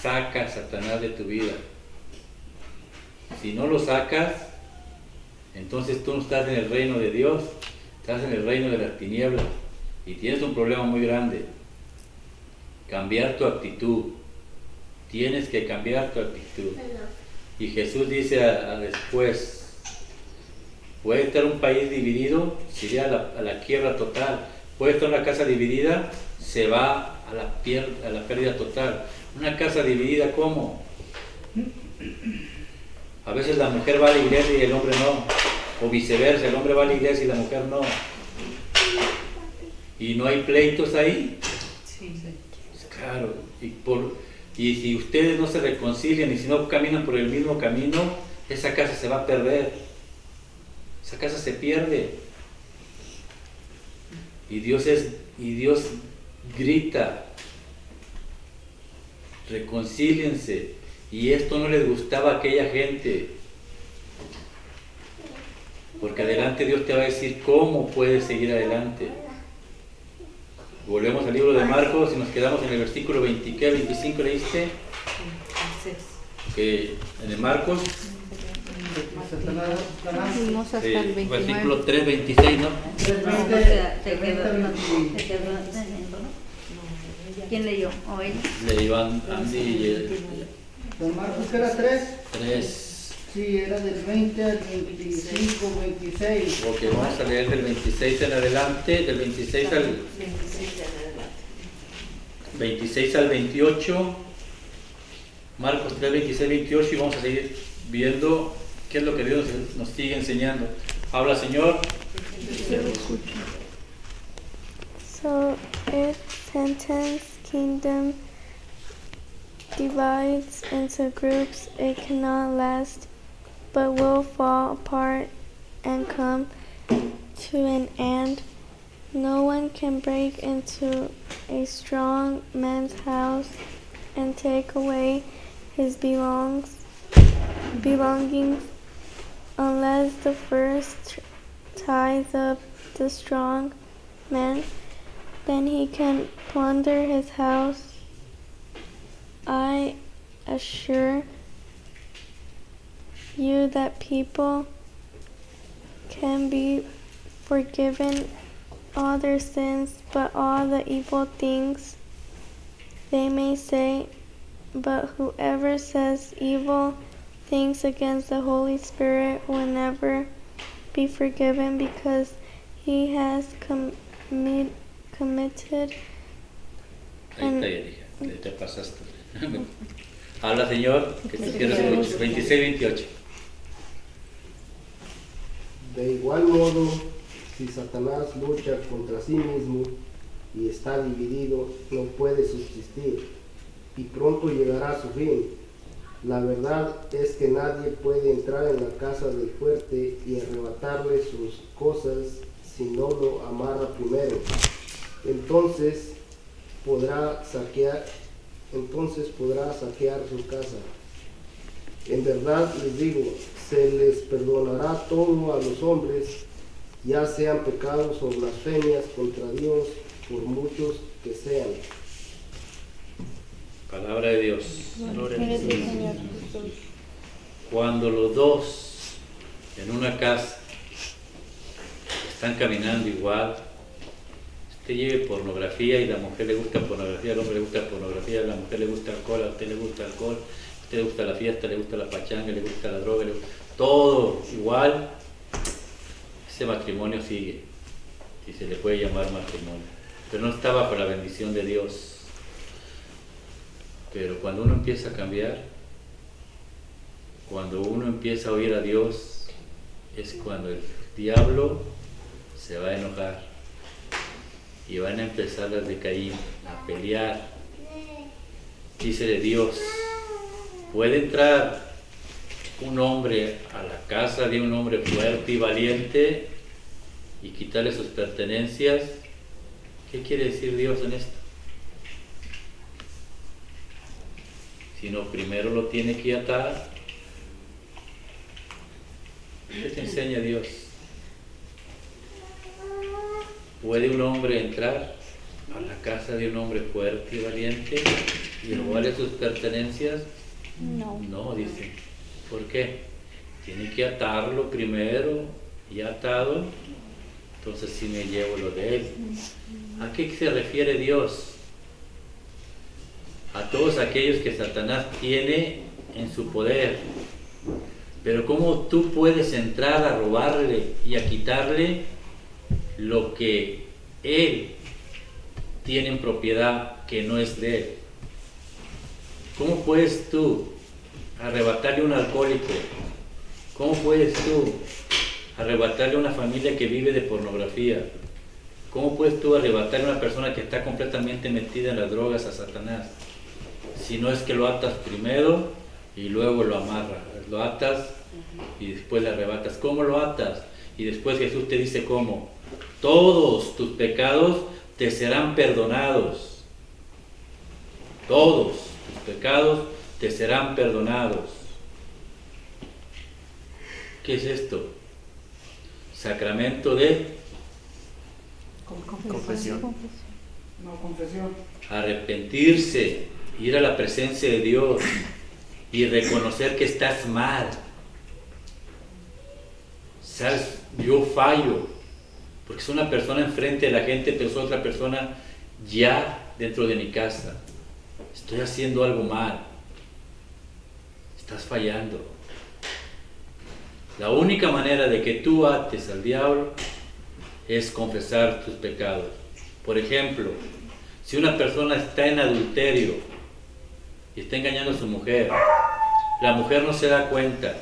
Saca a Satanás de tu vida. Si no lo sacas, entonces tú no estás en el reino de Dios, estás en el reino de las tinieblas. Y tienes un problema muy grande. Cambiar tu actitud. Tienes que cambiar tu actitud. Y Jesús dice después, puede estar un país dividido, se iría a la quiebra total. Puede estar una casa dividida, se va a la pérdida total. Una casa dividida, ¿cómo? A veces la mujer va a la iglesia y el hombre no. O viceversa, el hombre va a la iglesia y la mujer no. ¿Y no hay pleitos ahí? Sí. Claro. Y si ustedes no se reconcilian y si no caminan por el mismo camino, esa casa se va a perder. Esa casa se pierde. Y Dios grita, reconcíliense. Y esto no les gustaba a aquella gente. Porque adelante Dios te va a decir cómo puedes seguir adelante. Volvemos al libro de Marcos y nos quedamos en el versículo 25, ¿leíste? Que en el Marcos, Fuimos hasta el 29. versículo 3, 26, ¿no? Te quedó. ¿Quién leyó? ¿O ella? Le iban Andy y Don Marcos, ¿qué era 3? 3. Sí, era del 20 al 25, 26. Ok, vamos a leer del 26 en adelante, del 26 al 28. Marcos 3, 26, 28 y vamos a seguir viendo qué es lo que Dios nos sigue enseñando. Habla, Señor. So if Satan's kingdom divides into groups, it cannot last, but will fall apart and come to an end. No one can break into a strong man's house and take away his belongings unless the first tithes of the strong man, then he can plunder his house. I assure you that people can be forgiven all their sins, but all the evil things they may say, but whoever says evil things against the Holy Spirit will never be forgiven because he has committed Ahí está, ya dije, te pasaste. Habla, Señor, que te quiero escuchar. 26-28. De igual modo, si Satanás lucha contra sí mismo y está dividido, no puede subsistir, y pronto llegará a su fin. La verdad es que nadie puede entrar en la casa del fuerte y arrebatarle sus cosas si no lo amarra primero. Entonces podrá saquear su casa. En verdad les digo, se les perdonará todo a los hombres, ya sean pecados o blasfemias contra Dios, por muchos que sean. Palabra de Dios. Gloria a Jesús. Cuando los dos en una casa están caminando igual, usted lleve pornografía y la mujer le gusta pornografía, al hombre le gusta pornografía, a la mujer le gusta alcohol, a usted le gusta alcohol, a usted le gusta la fiesta, le gusta la pachanga, le gusta la droga, todo igual, ese matrimonio sigue, si se le puede llamar matrimonio, pero no está bajo la bendición de Dios. Pero cuando uno empieza a cambiar, cuando uno empieza a oír a Dios, es cuando el diablo se va a enojar y van a empezar las de Caín a pelear. Dice de Dios, ¿puede entrar un hombre a la casa de un hombre fuerte y valiente y quitarle sus pertenencias? ¿Qué quiere decir Dios en esto? Sino primero lo tiene que atar. ¿Qué te enseña Dios? ¿Puede un hombre entrar a la casa de un hombre fuerte y valiente y robarle sus pertenencias? No. No, dice. ¿Por qué? Tiene que atarlo primero, y atado, entonces sí me llevo lo de él. ¿A qué se refiere Dios? A todos aquellos que Satanás tiene en su poder. Pero ¿cómo tú puedes entrar a robarle y a quitarle lo que él tiene en propiedad que no es de él? ¿Cómo puedes tú arrebatarle a un alcohólico? ¿Cómo puedes tú arrebatarle a una familia que vive de pornografía? ¿Cómo puedes tú arrebatarle a una persona que está completamente metida en las drogas a Satanás? Si no es que lo atas primero y luego lo amarras. Lo atas y después le arrebatas. ¿Cómo lo atas? Y después Jesús te dice cómo. Todos tus pecados te serán perdonados. Todos tus pecados te serán perdonados. ¿Qué es esto? Sacramento de Confesión. No, confesión. arrepentirse, ir a la presencia de Dios y reconocer que estás mal. ¿Sabes? Yo fallo, porque es una persona enfrente de la gente, pero es otra persona ya dentro de mi casa. Estoy haciendo algo mal. Estás fallando. La única manera de que tú ates al diablo es confesar tus pecados. Por ejemplo, si una persona está en adulterio y está engañando a su mujer, la mujer no se da cuenta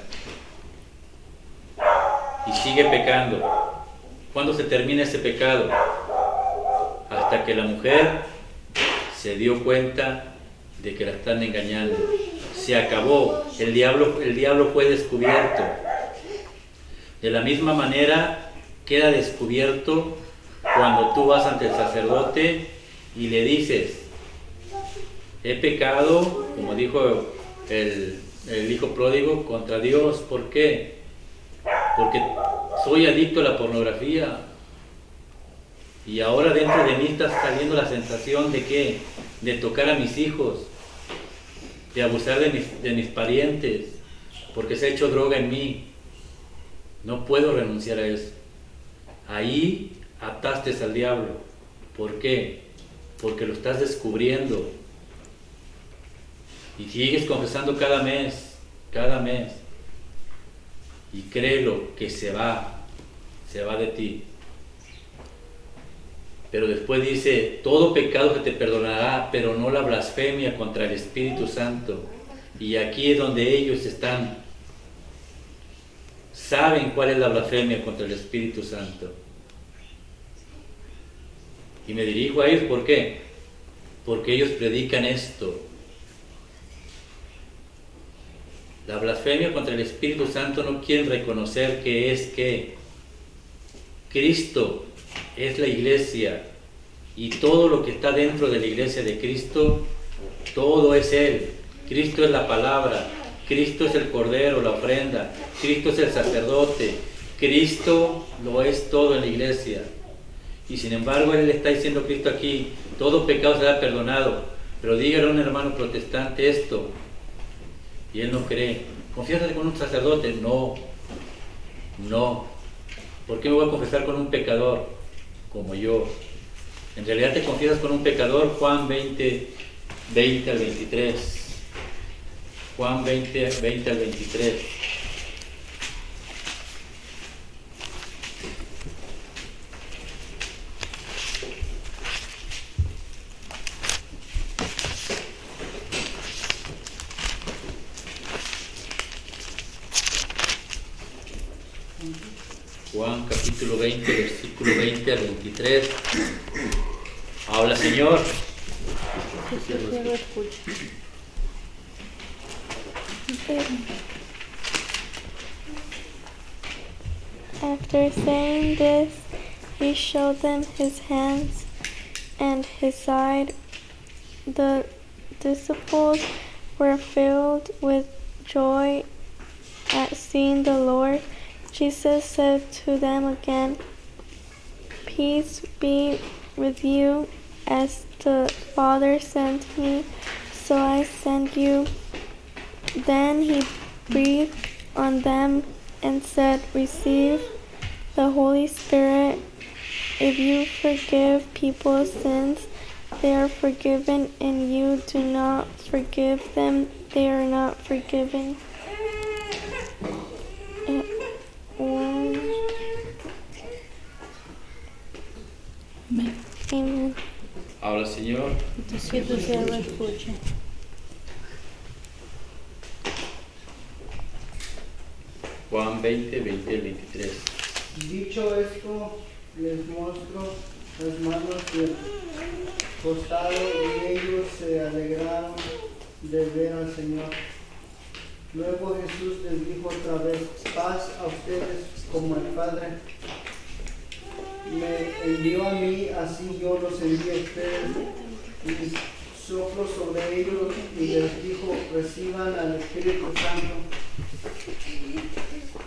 y sigue pecando. ¿Cuándo se termina ese pecado? Hasta que la mujer se dio cuenta de que la están engañando. Se acabó. El diablo fue descubierto. De la misma manera queda descubierto cuando tú vas ante el sacerdote y le dices: he pecado, como dijo el hijo pródigo, contra Dios. ¿Por qué? Porque soy adicto a la pornografía. Y ahora dentro de mí está saliendo la sensación de ¿qué? De tocar a mis hijos, de abusar de mis parientes, porque se ha hecho droga en mí. No puedo renunciar a eso. Ahí ataste al diablo. ¿Por qué? Porque lo estás descubriendo. Y sigues confesando cada mes. Y créelo que se va de ti. Pero después dice, todo pecado se te perdonará, pero no la blasfemia contra el Espíritu Santo. Y aquí es donde ellos saben cuál es la blasfemia contra el Espíritu Santo. Y me dirijo a ellos, ¿por qué? Porque ellos predican esto. La blasfemia contra el Espíritu Santo no quieren reconocer que Cristo es la iglesia, y todo lo que está dentro de la iglesia de Cristo, todo es Él. Cristo es la palabra, Cristo es el cordero, la ofrenda, Cristo es el sacerdote, Cristo lo es todo en la iglesia. Y sin embargo Él le está diciendo Cristo aquí, todo pecado será perdonado, pero dígale a un hermano protestante esto, y él no cree. Confiésate con un sacerdote. No. ¿Por qué me voy a confesar con un pecador como yo? En realidad te confiesas con un pecador. Juan 20 al 23. Juan 20 al 23. Juan capítulo 20, versículo 20 al 23. Habla, Señor. After saying this, he showed them his hands and his side. The disciples were filled with joy at seeing the Lord. Jesus said to them again, "Peace be with you. As the Father sent me, so I send you." Then he breathed on them and said, "Receive the Holy Spirit. If you forgive people's sins, they are forgiven, and you do not forgive them, they are not forgiven." Amen. Habla, Señor. Que tu siervo escuche. Juan 20 al 23. Dicho esto, les muestro las manos y el costado, y ellos se alegraron de ver al Señor. Luego Jesús les dijo otra vez, paz a ustedes, como el Padre me envió a mí, así yo los envío a ustedes. Y sopló sobre ellos y les dijo, reciban al Espíritu Santo.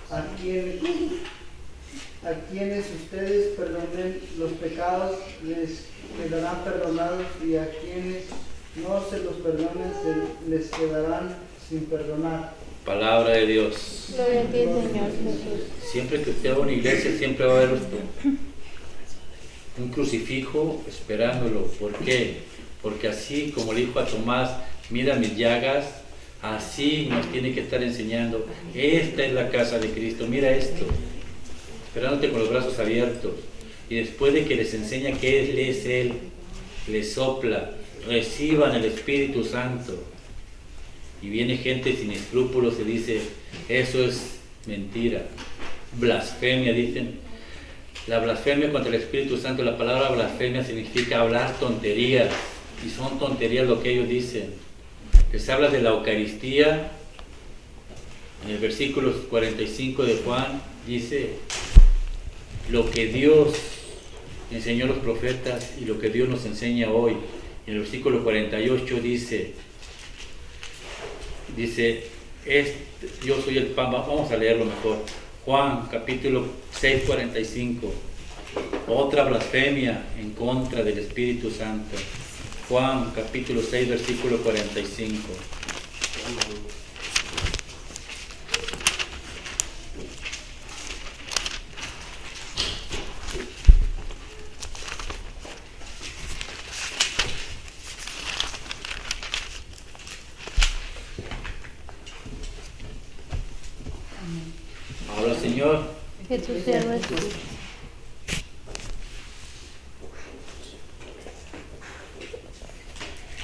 A quienes ustedes perdonen los pecados les quedarán perdonados, y a quienes no se los perdonen les quedarán sin perdonar. Palabra de Dios. Gloria a ti, Señor Jesús. Siempre que usted va a una iglesia, siempre va a haber un crucifijo esperándolo. ¿Por qué? Porque así como le dijo a Tomás, mira mis llagas, así nos tiene que estar enseñando. Esta es la casa de Cristo, mira esto, esperándote con los brazos abiertos. Y después de que les enseña que Él es Él, les sopla, reciban el Espíritu Santo. Y viene gente sin escrúpulos y dice, eso es mentira, blasfemia, dicen. La blasfemia contra el Espíritu Santo, la palabra blasfemia significa hablar tonterías, y son tonterías lo que ellos dicen. Les habla de la Eucaristía. En el versículo 45 de Juan dice lo que Dios enseñó a los profetas y lo que Dios nos enseña hoy. En el versículo 48 dice, yo soy el pan. Vamos a leerlo mejor. Juan capítulo 6 6:45. Otra blasfemia en contra del Espíritu Santo. Juan capítulo 6, versículo 45. Habla, Señor. Que tu siervo escuche.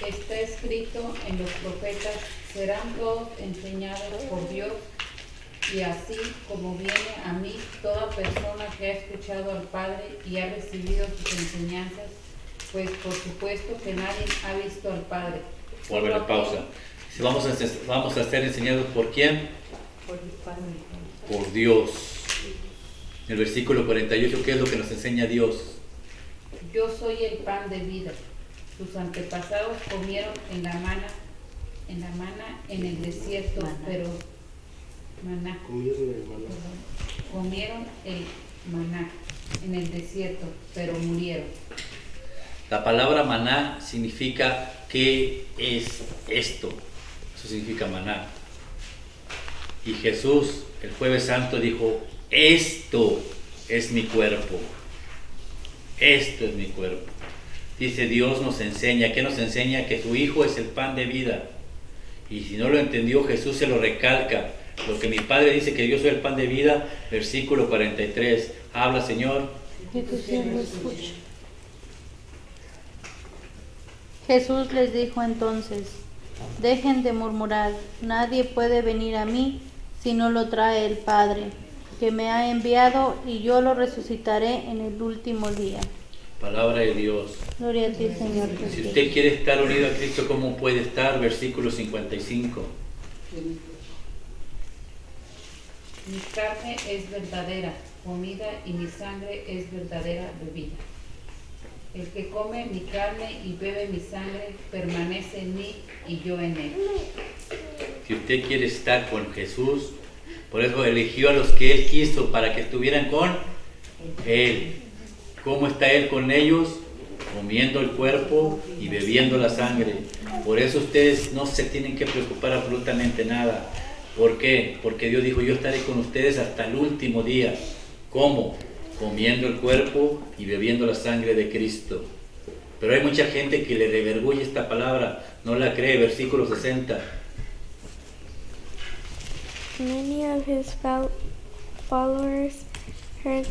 Está escrito en los profetas, serán todos enseñados por Dios, y así como viene a mí toda persona que ha escuchado al Padre y ha recibido sus enseñanzas, pues por supuesto que nadie ha visto al Padre. Vuelve la pausa. Si vamos a ser enseñados por quién? Por el Padre. Por Dios. En el versículo 48, ¿qué es lo que nos enseña Dios? Yo soy el pan de vida. Sus antepasados comieron en la mana en el desierto, pero comieron el maná en el desierto, pero murieron. La palabra maná significa ¿qué es esto? Eso significa maná. Y Jesús el Jueves Santo dijo, esto es mi cuerpo. Esto es mi cuerpo. Dice, Dios nos enseña. ¿Qué nos enseña? Que su Hijo es el pan de vida. Y si no lo entendió, Jesús se lo recalca. Lo que mi Padre dice que yo soy el pan de vida, versículo 43. Habla, Señor. Que tu siervo escuche. Jesús les dijo entonces, dejen de murmurar, nadie puede venir a mí si no lo trae el Padre, que me ha enviado, y yo lo resucitaré en el último día. Palabra de Dios. Gloria a ti, Señor Jesús. Si usted quiere estar unido a Cristo, ¿cómo puede estar? Versículo 55. Mi carne es verdadera comida y mi sangre es verdadera bebida. El que come mi carne y bebe mi sangre permanece en mí y yo en él. Si usted quiere estar con Jesús, por eso eligió a los que Él quiso para que estuvieran con Él. ¿Cómo está Él con ellos? Comiendo el cuerpo y bebiendo la sangre. Por eso ustedes no se tienen que preocupar absolutamente nada. ¿Por qué? Porque Dios dijo, yo estaré con ustedes hasta el último día. ¿Cómo? Comiendo el cuerpo y bebiendo la sangre de Cristo. Pero hay mucha gente que le revergulle esta palabra, no la cree. Versículo 60. Many of his followers heard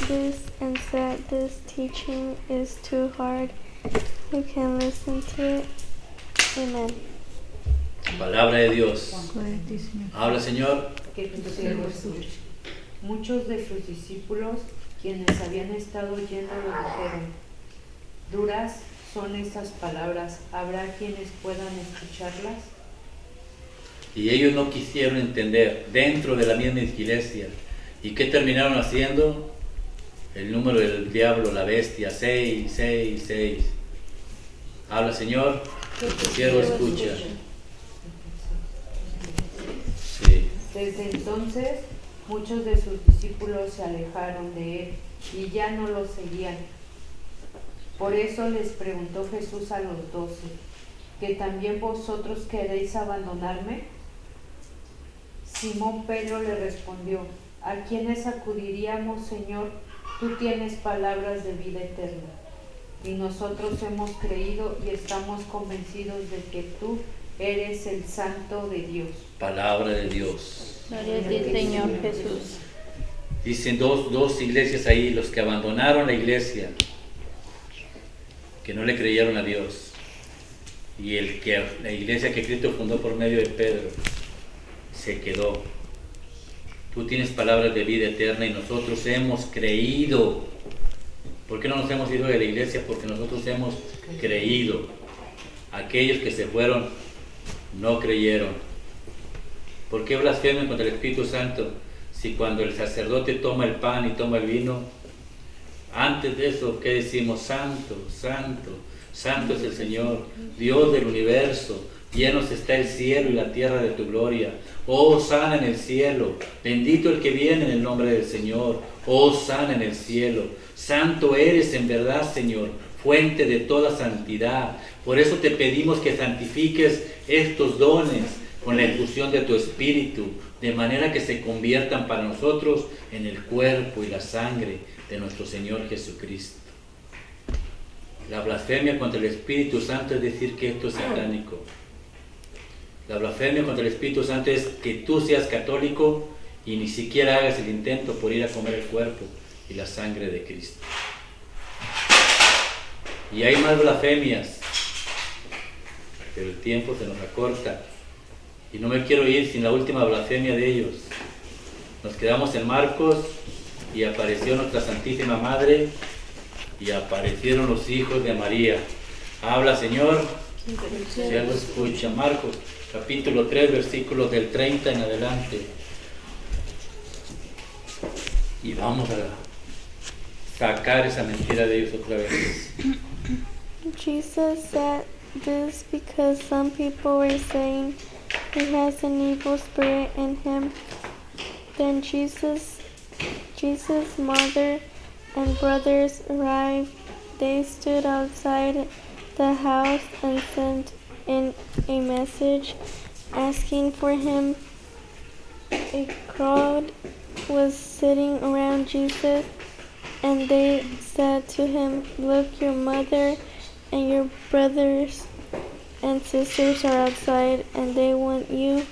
this and said, "This teaching is too hard. Who can listen to it?" Amen. Palabra de Dios. Habla, Señor. Que tu siervo escuche. Muchos de sus discípulos, quienes habían estado oyendo, lo dijeron, duras son estas palabras, ¿habrá quienes puedan escucharlas? Y ellos no quisieron entender dentro de la misma iglesia. ¿Y qué terminaron haciendo? El número del diablo, la bestia, 666. Habla, Señor, que tu siervo escucha. Sí. Desde entonces, muchos de sus discípulos se alejaron de él y ya no lo seguían. Por eso les preguntó Jesús a los 12, ¿que también vosotros queréis abandonarme? Simón Pedro le respondió, ¿a quiénes acudiríamos, Señor? Tú tienes palabras de vida eterna. Y nosotros hemos creído y estamos convencidos de que tú eres el Santo de Dios. Palabra de Dios. Gloria a ti, Señor Jesús. Dicen dos iglesias ahí, los que abandonaron la iglesia, que no le creyeron a Dios, y la iglesia que Cristo fundó por medio de Pedro se quedó. Tú tienes palabras de vida eterna y nosotros hemos creído. ¿Por qué no nos hemos ido de la iglesia? Porque nosotros hemos creído. Aquellos que se fueron no creyeron. ¿Por qué blasfeman contra el Espíritu Santo? Si cuando el sacerdote toma el pan y toma el vino, antes de eso, ¿qué decimos? Santo, santo, santo es el Señor, Dios del universo, Llenos está el cielo y la tierra de tu gloria. Oh, sana en el cielo. Bendito el que viene en el nombre del Señor. Oh, sana en el cielo. Santo eres en verdad, Señor, fuente de toda santidad. Por eso te pedimos que santifiques estos dones con la infusión de tu Espíritu, de manera que se conviertan para nosotros en el cuerpo y la sangre de nuestro Señor Jesucristo. La blasfemia contra el Espíritu Santo es decir que esto es satánico. La blasfemia contra el Espíritu Santo es que tú seas católico y ni siquiera hagas el intento por ir a comer el cuerpo y la sangre de Cristo. Y hay más blasfemias, pero el tiempo se nos acorta y no me quiero ir sin la última blasfemia de ellos. Nos quedamos en Marcos y apareció nuestra Santísima Madre y aparecieron los hijos de María. Habla, Señor, si algo escucha. Marcos capítulo 3, versículos del 30 en adelante. Y vamos a sacar esa mentira de ellos otra vez. Jesus said this because some people were saying he has an evil spirit in him. Then Jesus' mother and brothers arrived. They stood outside the house and sent in a message asking for him. A crowd was sitting around Jesus, and they said to him, "Look, your mother and your brothers and sisters are outside, and they want you."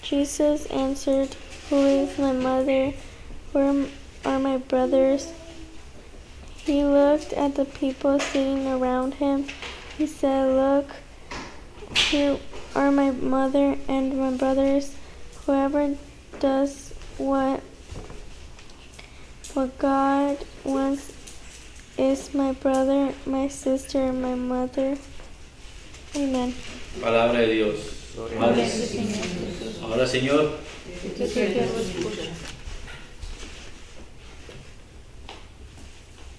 Jesus answered, "Who is my mother? Where are my brothers?" He looked at the people sitting around him. He said, "Look, here are my mother and my brothers. Whoever does what God wants is my brother, my sister, and my mother." Amen. Palabra de Dios. Ahora, Señor,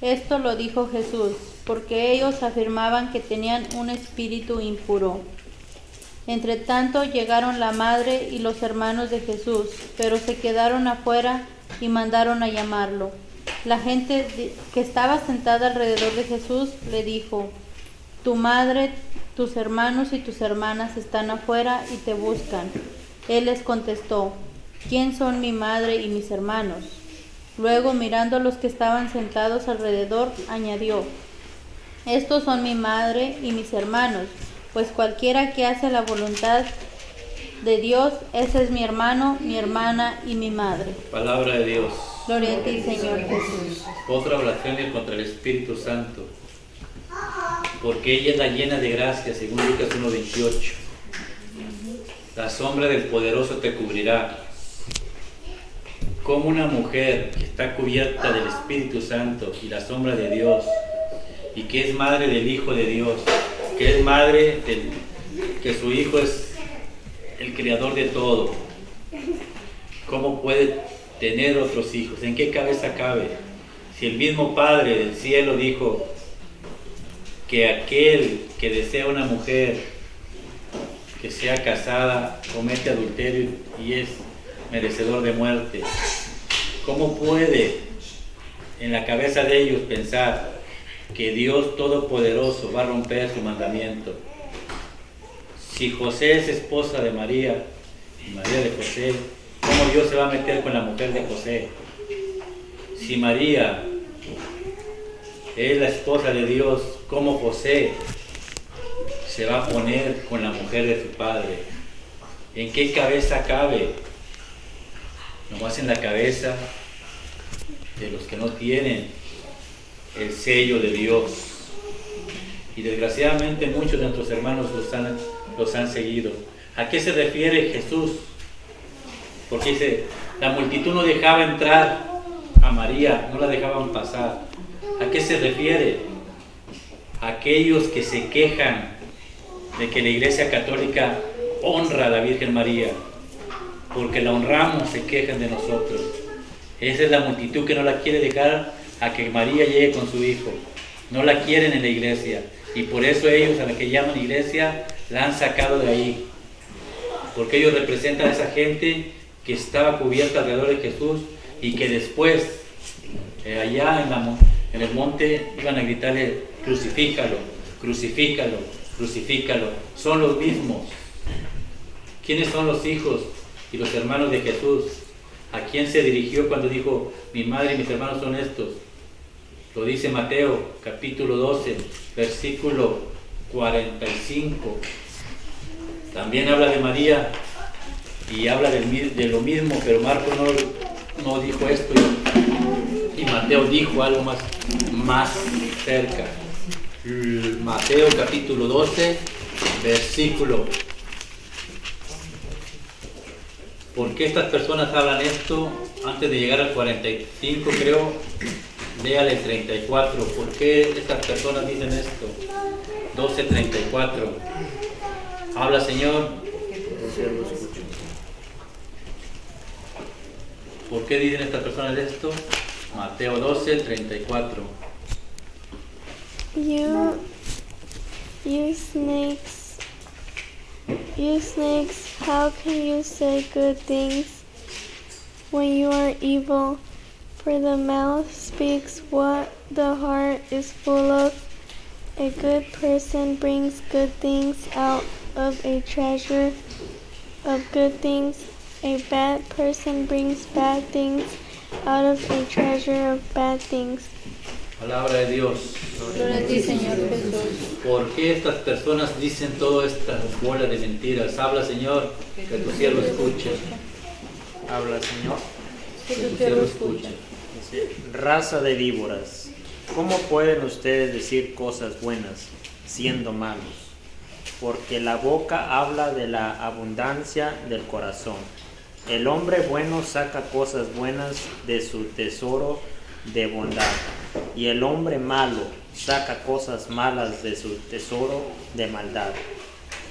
Esto lo dijo Jesús, porque ellos afirmaban que tenían un espíritu impuro. Entre tanto llegaron la madre y los hermanos de Jesús, pero se quedaron afuera y mandaron a llamarlo. La gente que estaba sentada alrededor de Jesús le dijo: "Tu madre, tus hermanos y tus hermanas están afuera y te buscan." Él les contestó: "¿Quién son mi madre y mis hermanos?" Luego, mirando a los que estaban sentados alrededor, añadió: "Estos son mi madre y mis hermanos, pues cualquiera que hace la voluntad de Dios, ese es mi hermano, mi hermana y mi madre." palabra de Dios. Gloria a ti, Señor Jesús. Otra blasfemia contra el Espíritu Santo, porque ella es la llena de gracia, según Lucas 1:28. La sombra del poderoso te cubrirá. Como una mujer que está cubierta del Espíritu Santo y la sombra de Dios, y que es madre del Hijo de Dios, que es madre que su Hijo es el creador de todo, ¿cómo puede tener otros hijos? ¿En qué cabeza cabe? Si el mismo Padre del cielo dijo que aquel que desea una mujer que sea casada comete adulterio y es merecedor de muerte, ¿cómo puede en la cabeza de ellos pensar que Dios Todopoderoso va a romper su mandamiento? Si José es esposa de María y María de José, ¿cómo Dios se va a meter con la mujer de José? Si María es la esposa de Dios, ¿cómo José se va a poner con la mujer de su padre? ¿En qué cabeza cabe? Nomás en la cabeza de los que no tienen el sello de Dios. Y desgraciadamente muchos de nuestros hermanos los han seguido. ¿A qué se refiere Jesús? Porque dice, la multitud no dejaba entrar a María, no la dejaban pasar. ¿A qué se refiere? A aquellos que se quejan de que la Iglesia Católica honra a la Virgen María. Porque la honramos, se quejan de nosotros. Esa es la multitud que no la quiere dejar a que María llegue con su Hijo. No la quieren en la iglesia. Y por eso ellos, a la que llaman iglesia, la han sacado de ahí, porque ellos representan a esa gente que estaba cubierta alrededor de Jesús y que después, allá en el monte, iban a gritarle: crucifícalo, crucifícalo, crucifícalo. Son los mismos. ¿Quiénes son los hijos y los hermanos de Jesús? ¿A quién se dirigió cuando dijo: mi madre y mis hermanos son estos? Lo dice Mateo, capítulo 12, versículo 45. También habla de María y habla de lo mismo, pero Marcos no dijo esto y Mateo dijo algo más cerca. Mateo capítulo 12, versículo. ¿Por qué estas personas hablan esto? Antes de llegar al 45, creo, léale el 34. ¿Por qué estas personas dicen esto? 12:34. Habla, Señor. ¿Por qué dicen estas personas esto? Mateo 12:34. You snakes, how can you say good things when you are evil? For the mouth speaks what the heart is full of. A good person brings good things out of a treasure of good things. A bad person brings bad things out of a treasure of bad things. Palabra de Dios. Gloria a ti, Señor Jesús. ¿Por qué estas personas dicen toda esta bola de mentiras? Habla, Señor, que tu siervo escuche. Habla, Señor. Que tu siervo escuche. Dice: raza de víboras, ¿cómo pueden ustedes decir cosas buenas siendo malos? Porque la boca habla de la abundancia del corazón. El hombre bueno saca cosas buenas de su tesoro de bondad, y el hombre malo saca cosas malas de su tesoro de maldad.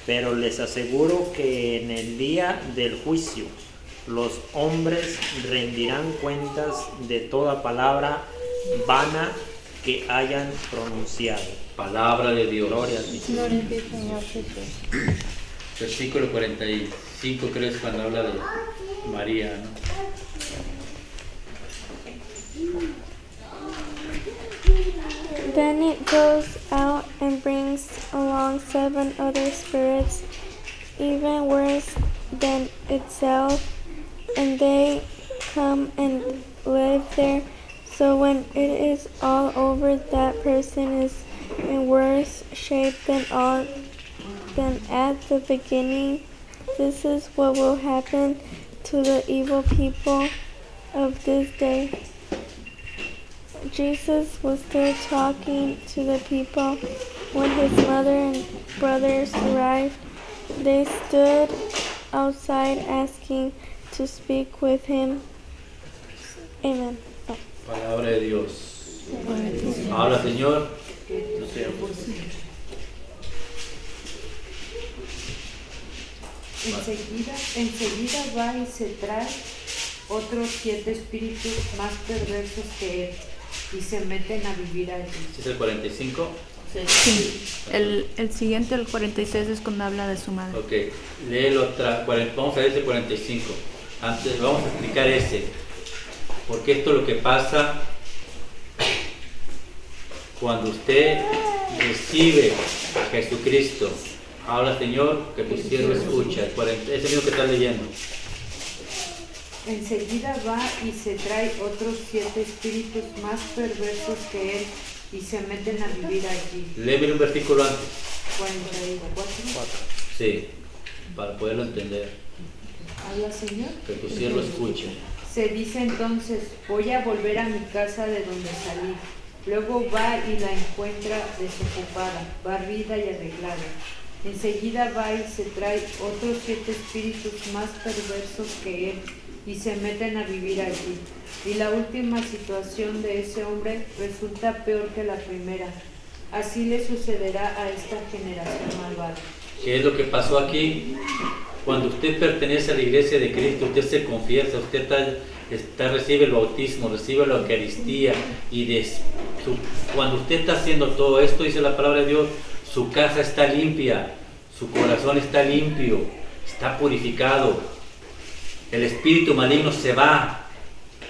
Pero les aseguro que en el día del juicio los hombres rendirán cuentas de toda palabra vana que hayan pronunciado. Palabra de Dios. Gloria a ti. Gloria a ti, Señor Jesús. Versículo 45, creo, es cuando habla de María, ¿no? Then it goes out and brings along 7 other spirits, even worse than itself, and they come and live there. So when it is all over, that person is in worse shape than at the beginning. This is what will happen to the evil people of this day. Jesus was still talking to the people when his mother and brothers arrived. They stood outside asking to speak with him. Amen. Palabra de Dios. Habla, Señor. Enseguida va y se trae otros 7 espíritus más perversos que él, y se meten a vivir allí. ¿Es el 45? Sí. El siguiente, el 46, es cuando habla de su madre. Ok, léelo vamos a ver ese 45. Antes vamos a explicar ese. Porque esto es lo que pasa cuando usted recibe a Jesucristo. Habla, Señor, que tu siervo escucha. Ese mismo que estás leyendo. Enseguida va y se trae otros 7 espíritus más perversos que él, y se meten a vivir allí. Léeme un versículo antes. 44. Sí, para poderlo entender. Habla, Señor. Que tu siervo escuche. Se dice entonces: voy a volver a mi casa de donde salí. Luego va y la encuentra desocupada, barrida y arreglada. Enseguida va y se trae otros 7 espíritus más perversos que él, y se meten a vivir allí. Y la última situación de ese hombre resulta peor que la primera. Así le sucederá a esta generación malvada. ¿Qué es lo que pasó aquí? Cuando usted pertenece a la iglesia de Cristo, usted se confiesa, usted recibe el bautismo, recibe la Eucaristía, y cuando usted está haciendo todo esto, dice la palabra de Dios, su casa está limpia, su corazón está limpio, está purificado, el espíritu maligno se va,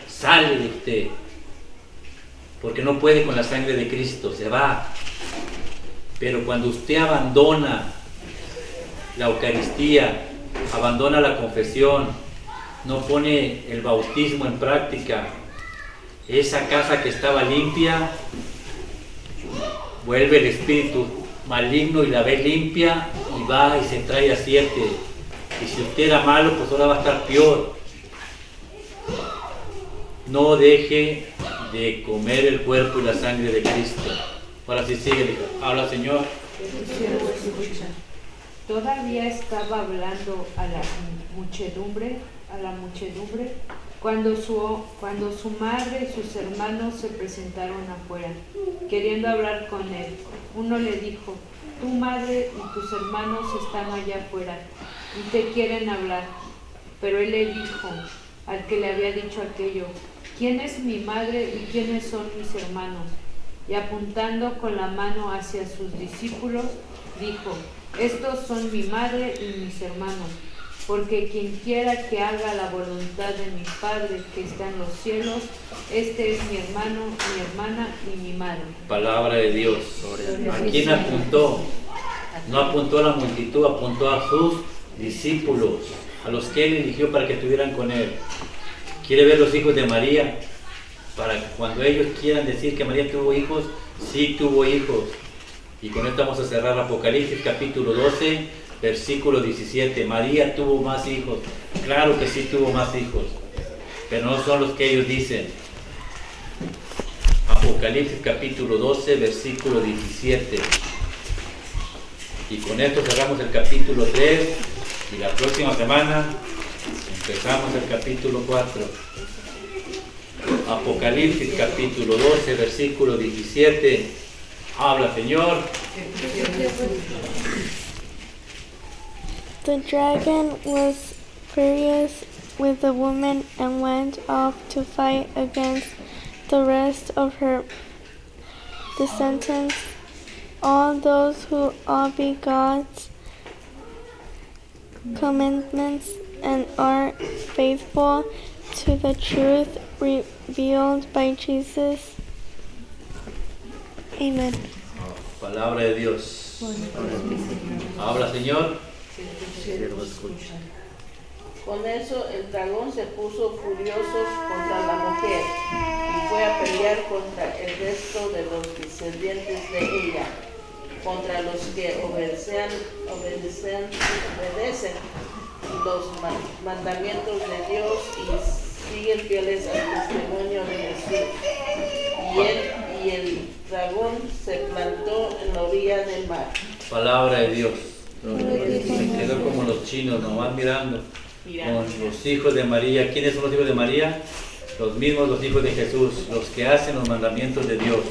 sale de usted, porque no puede con la sangre de Cristo, se va. Pero cuando usted abandona la Eucaristía, abandona la confesión, no pone el bautismo en práctica, esa casa que estaba limpia, vuelve el espíritu maligno y la ve limpia y va y se trae a 7. Y si usted era malo, pues ahora va a estar peor. No deje de comer el cuerpo y la sangre de Cristo. Ahora sí sigue, habla Señor. Todavía estaba hablando a la muchedumbre, cuando su madre y sus hermanos se presentaron afuera, queriendo hablar con él. Uno le dijo: tu madre y tus hermanos están allá afuera y te quieren hablar. Pero él le dijo al que le había dicho aquello: ¿quién es mi madre y quiénes son mis hermanos? Y apuntando con la mano hacia sus discípulos, dijo: estos son mi madre y mis hermanos, porque quien quiera que haga la voluntad de mi Padre que está en los cielos, este es mi hermano, mi hermana y mi madre. Palabra de Dios. ¿A quién apuntó? No apuntó a la multitud, apuntó a sus discípulos, a los que él eligió para que estuvieran con él. ¿Quiere ver los hijos de María? Para que cuando ellos quieran decir que María tuvo hijos, sí tuvo hijos. Y con esto vamos a cerrar Apocalipsis capítulo 12, versículo 17. María tuvo más hijos. Claro que sí tuvo más hijos, pero no son los que ellos dicen. Apocalipsis capítulo 12, versículo 17. Y con esto cerramos el capítulo 3 y la próxima semana empezamos el capítulo 4. Apocalipsis capítulo 12, versículo 17. Habla, Señor. The dragon was furious with the woman and went off to fight against the rest of her descendants, all those who obey God's commandments and are faithful to the truth revealed by Jesus. Amen. Palabra de Dios. Habla, Señor. Con eso el dragón se puso furioso contra la mujer y fue a pelear contra el resto de los descendientes de ella, contra los que obedecen los mandamientos de Dios y siguen fieles al testimonio de Jesús. Y el dragón se plantó en la orilla del mar. Palabra de Dios. Se quedó como los chinos, nomás mirando. Con los hijos de María. ¿Quiénes son los hijos de María? Los mismos, los hijos de Jesús, los que hacen los mandamientos de Dios.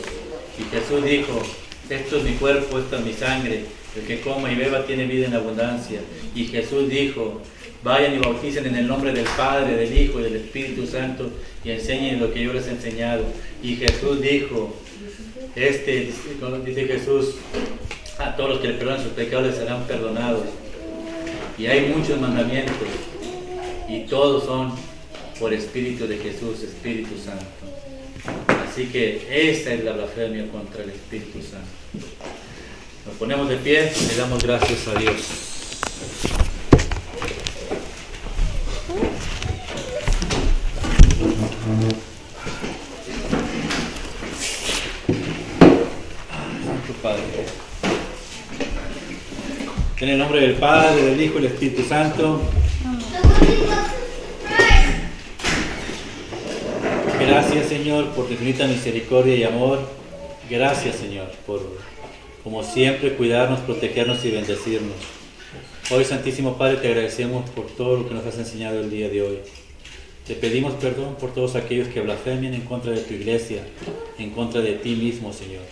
Y Jesús dijo: esto es mi cuerpo, esta es mi sangre. El que coma y beba tiene vida en abundancia. Y Jesús dijo: vayan y bauticen en el nombre del Padre, del Hijo y del Espíritu Santo y enseñen lo que yo les he enseñado. Y Jesús dijo, dice Jesús, a todos los que le perdonan sus pecados les serán perdonados. Y hay muchos mandamientos y todos son por Espíritu de Jesús, Espíritu Santo. Así que esa es la blasfemia contra el Espíritu Santo. Nos ponemos de pie y le damos gracias a Dios. Santo Padre. En el nombre del Padre, del Hijo y del Espíritu Santo. Gracias, Señor, por tu infinita misericordia y amor. Gracias, Señor, por, como siempre, cuidarnos, protegernos y bendecirnos. Hoy, Santísimo Padre, te agradecemos por todo lo que nos has enseñado el día de hoy. Te pedimos perdón por todos aquellos que blasfemian en contra de tu iglesia, en contra de ti mismo, Señor,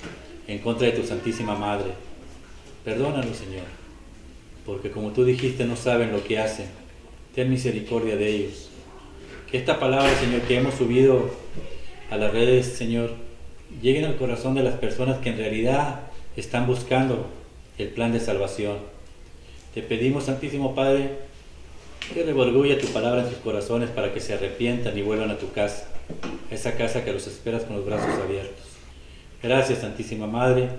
en contra de tu Santísima Madre. Perdónalos, Señor, porque como tú dijiste, no saben lo que hacen. Ten misericordia de ellos. Que esta palabra, Señor, que hemos subido a las redes, Señor, lleguen al corazón de las personas que en realidad están buscando el plan de salvación. Te pedimos, Santísimo Padre, que redarguya tu palabra en sus corazones para que se arrepientan y vuelvan a tu casa, esa casa que los esperas con los brazos abiertos. Gracias, Santísima Madre,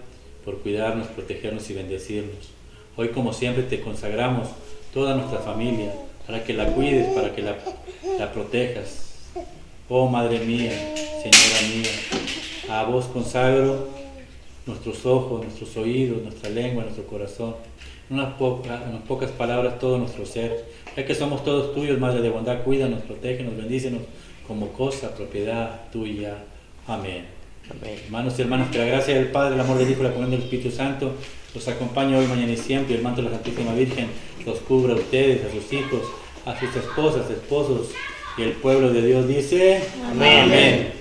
por cuidarnos, protegernos y bendecirnos. Hoy, como siempre, te consagramos toda nuestra familia, para que la cuides, para que la protejas. Oh Madre mía, Señora mía, a vos consagro nuestros ojos, nuestros oídos, nuestra lengua, nuestro corazón, en unas pocas palabras todo nuestro ser. Ya que somos todos tuyos, Madre de bondad, cuídanos, protégenos, bendícenos como cosa, propiedad tuya. Amén. Amén. Hermanos y hermanas, que la gracia del Padre, el amor del Hijo y la comunión del Espíritu Santo los acompañe hoy, mañana y siempre. Y el manto de la Santísima Virgen los cubra a ustedes, a sus hijos, a sus esposas, esposos. Y el pueblo de Dios dice: Amén. Amén.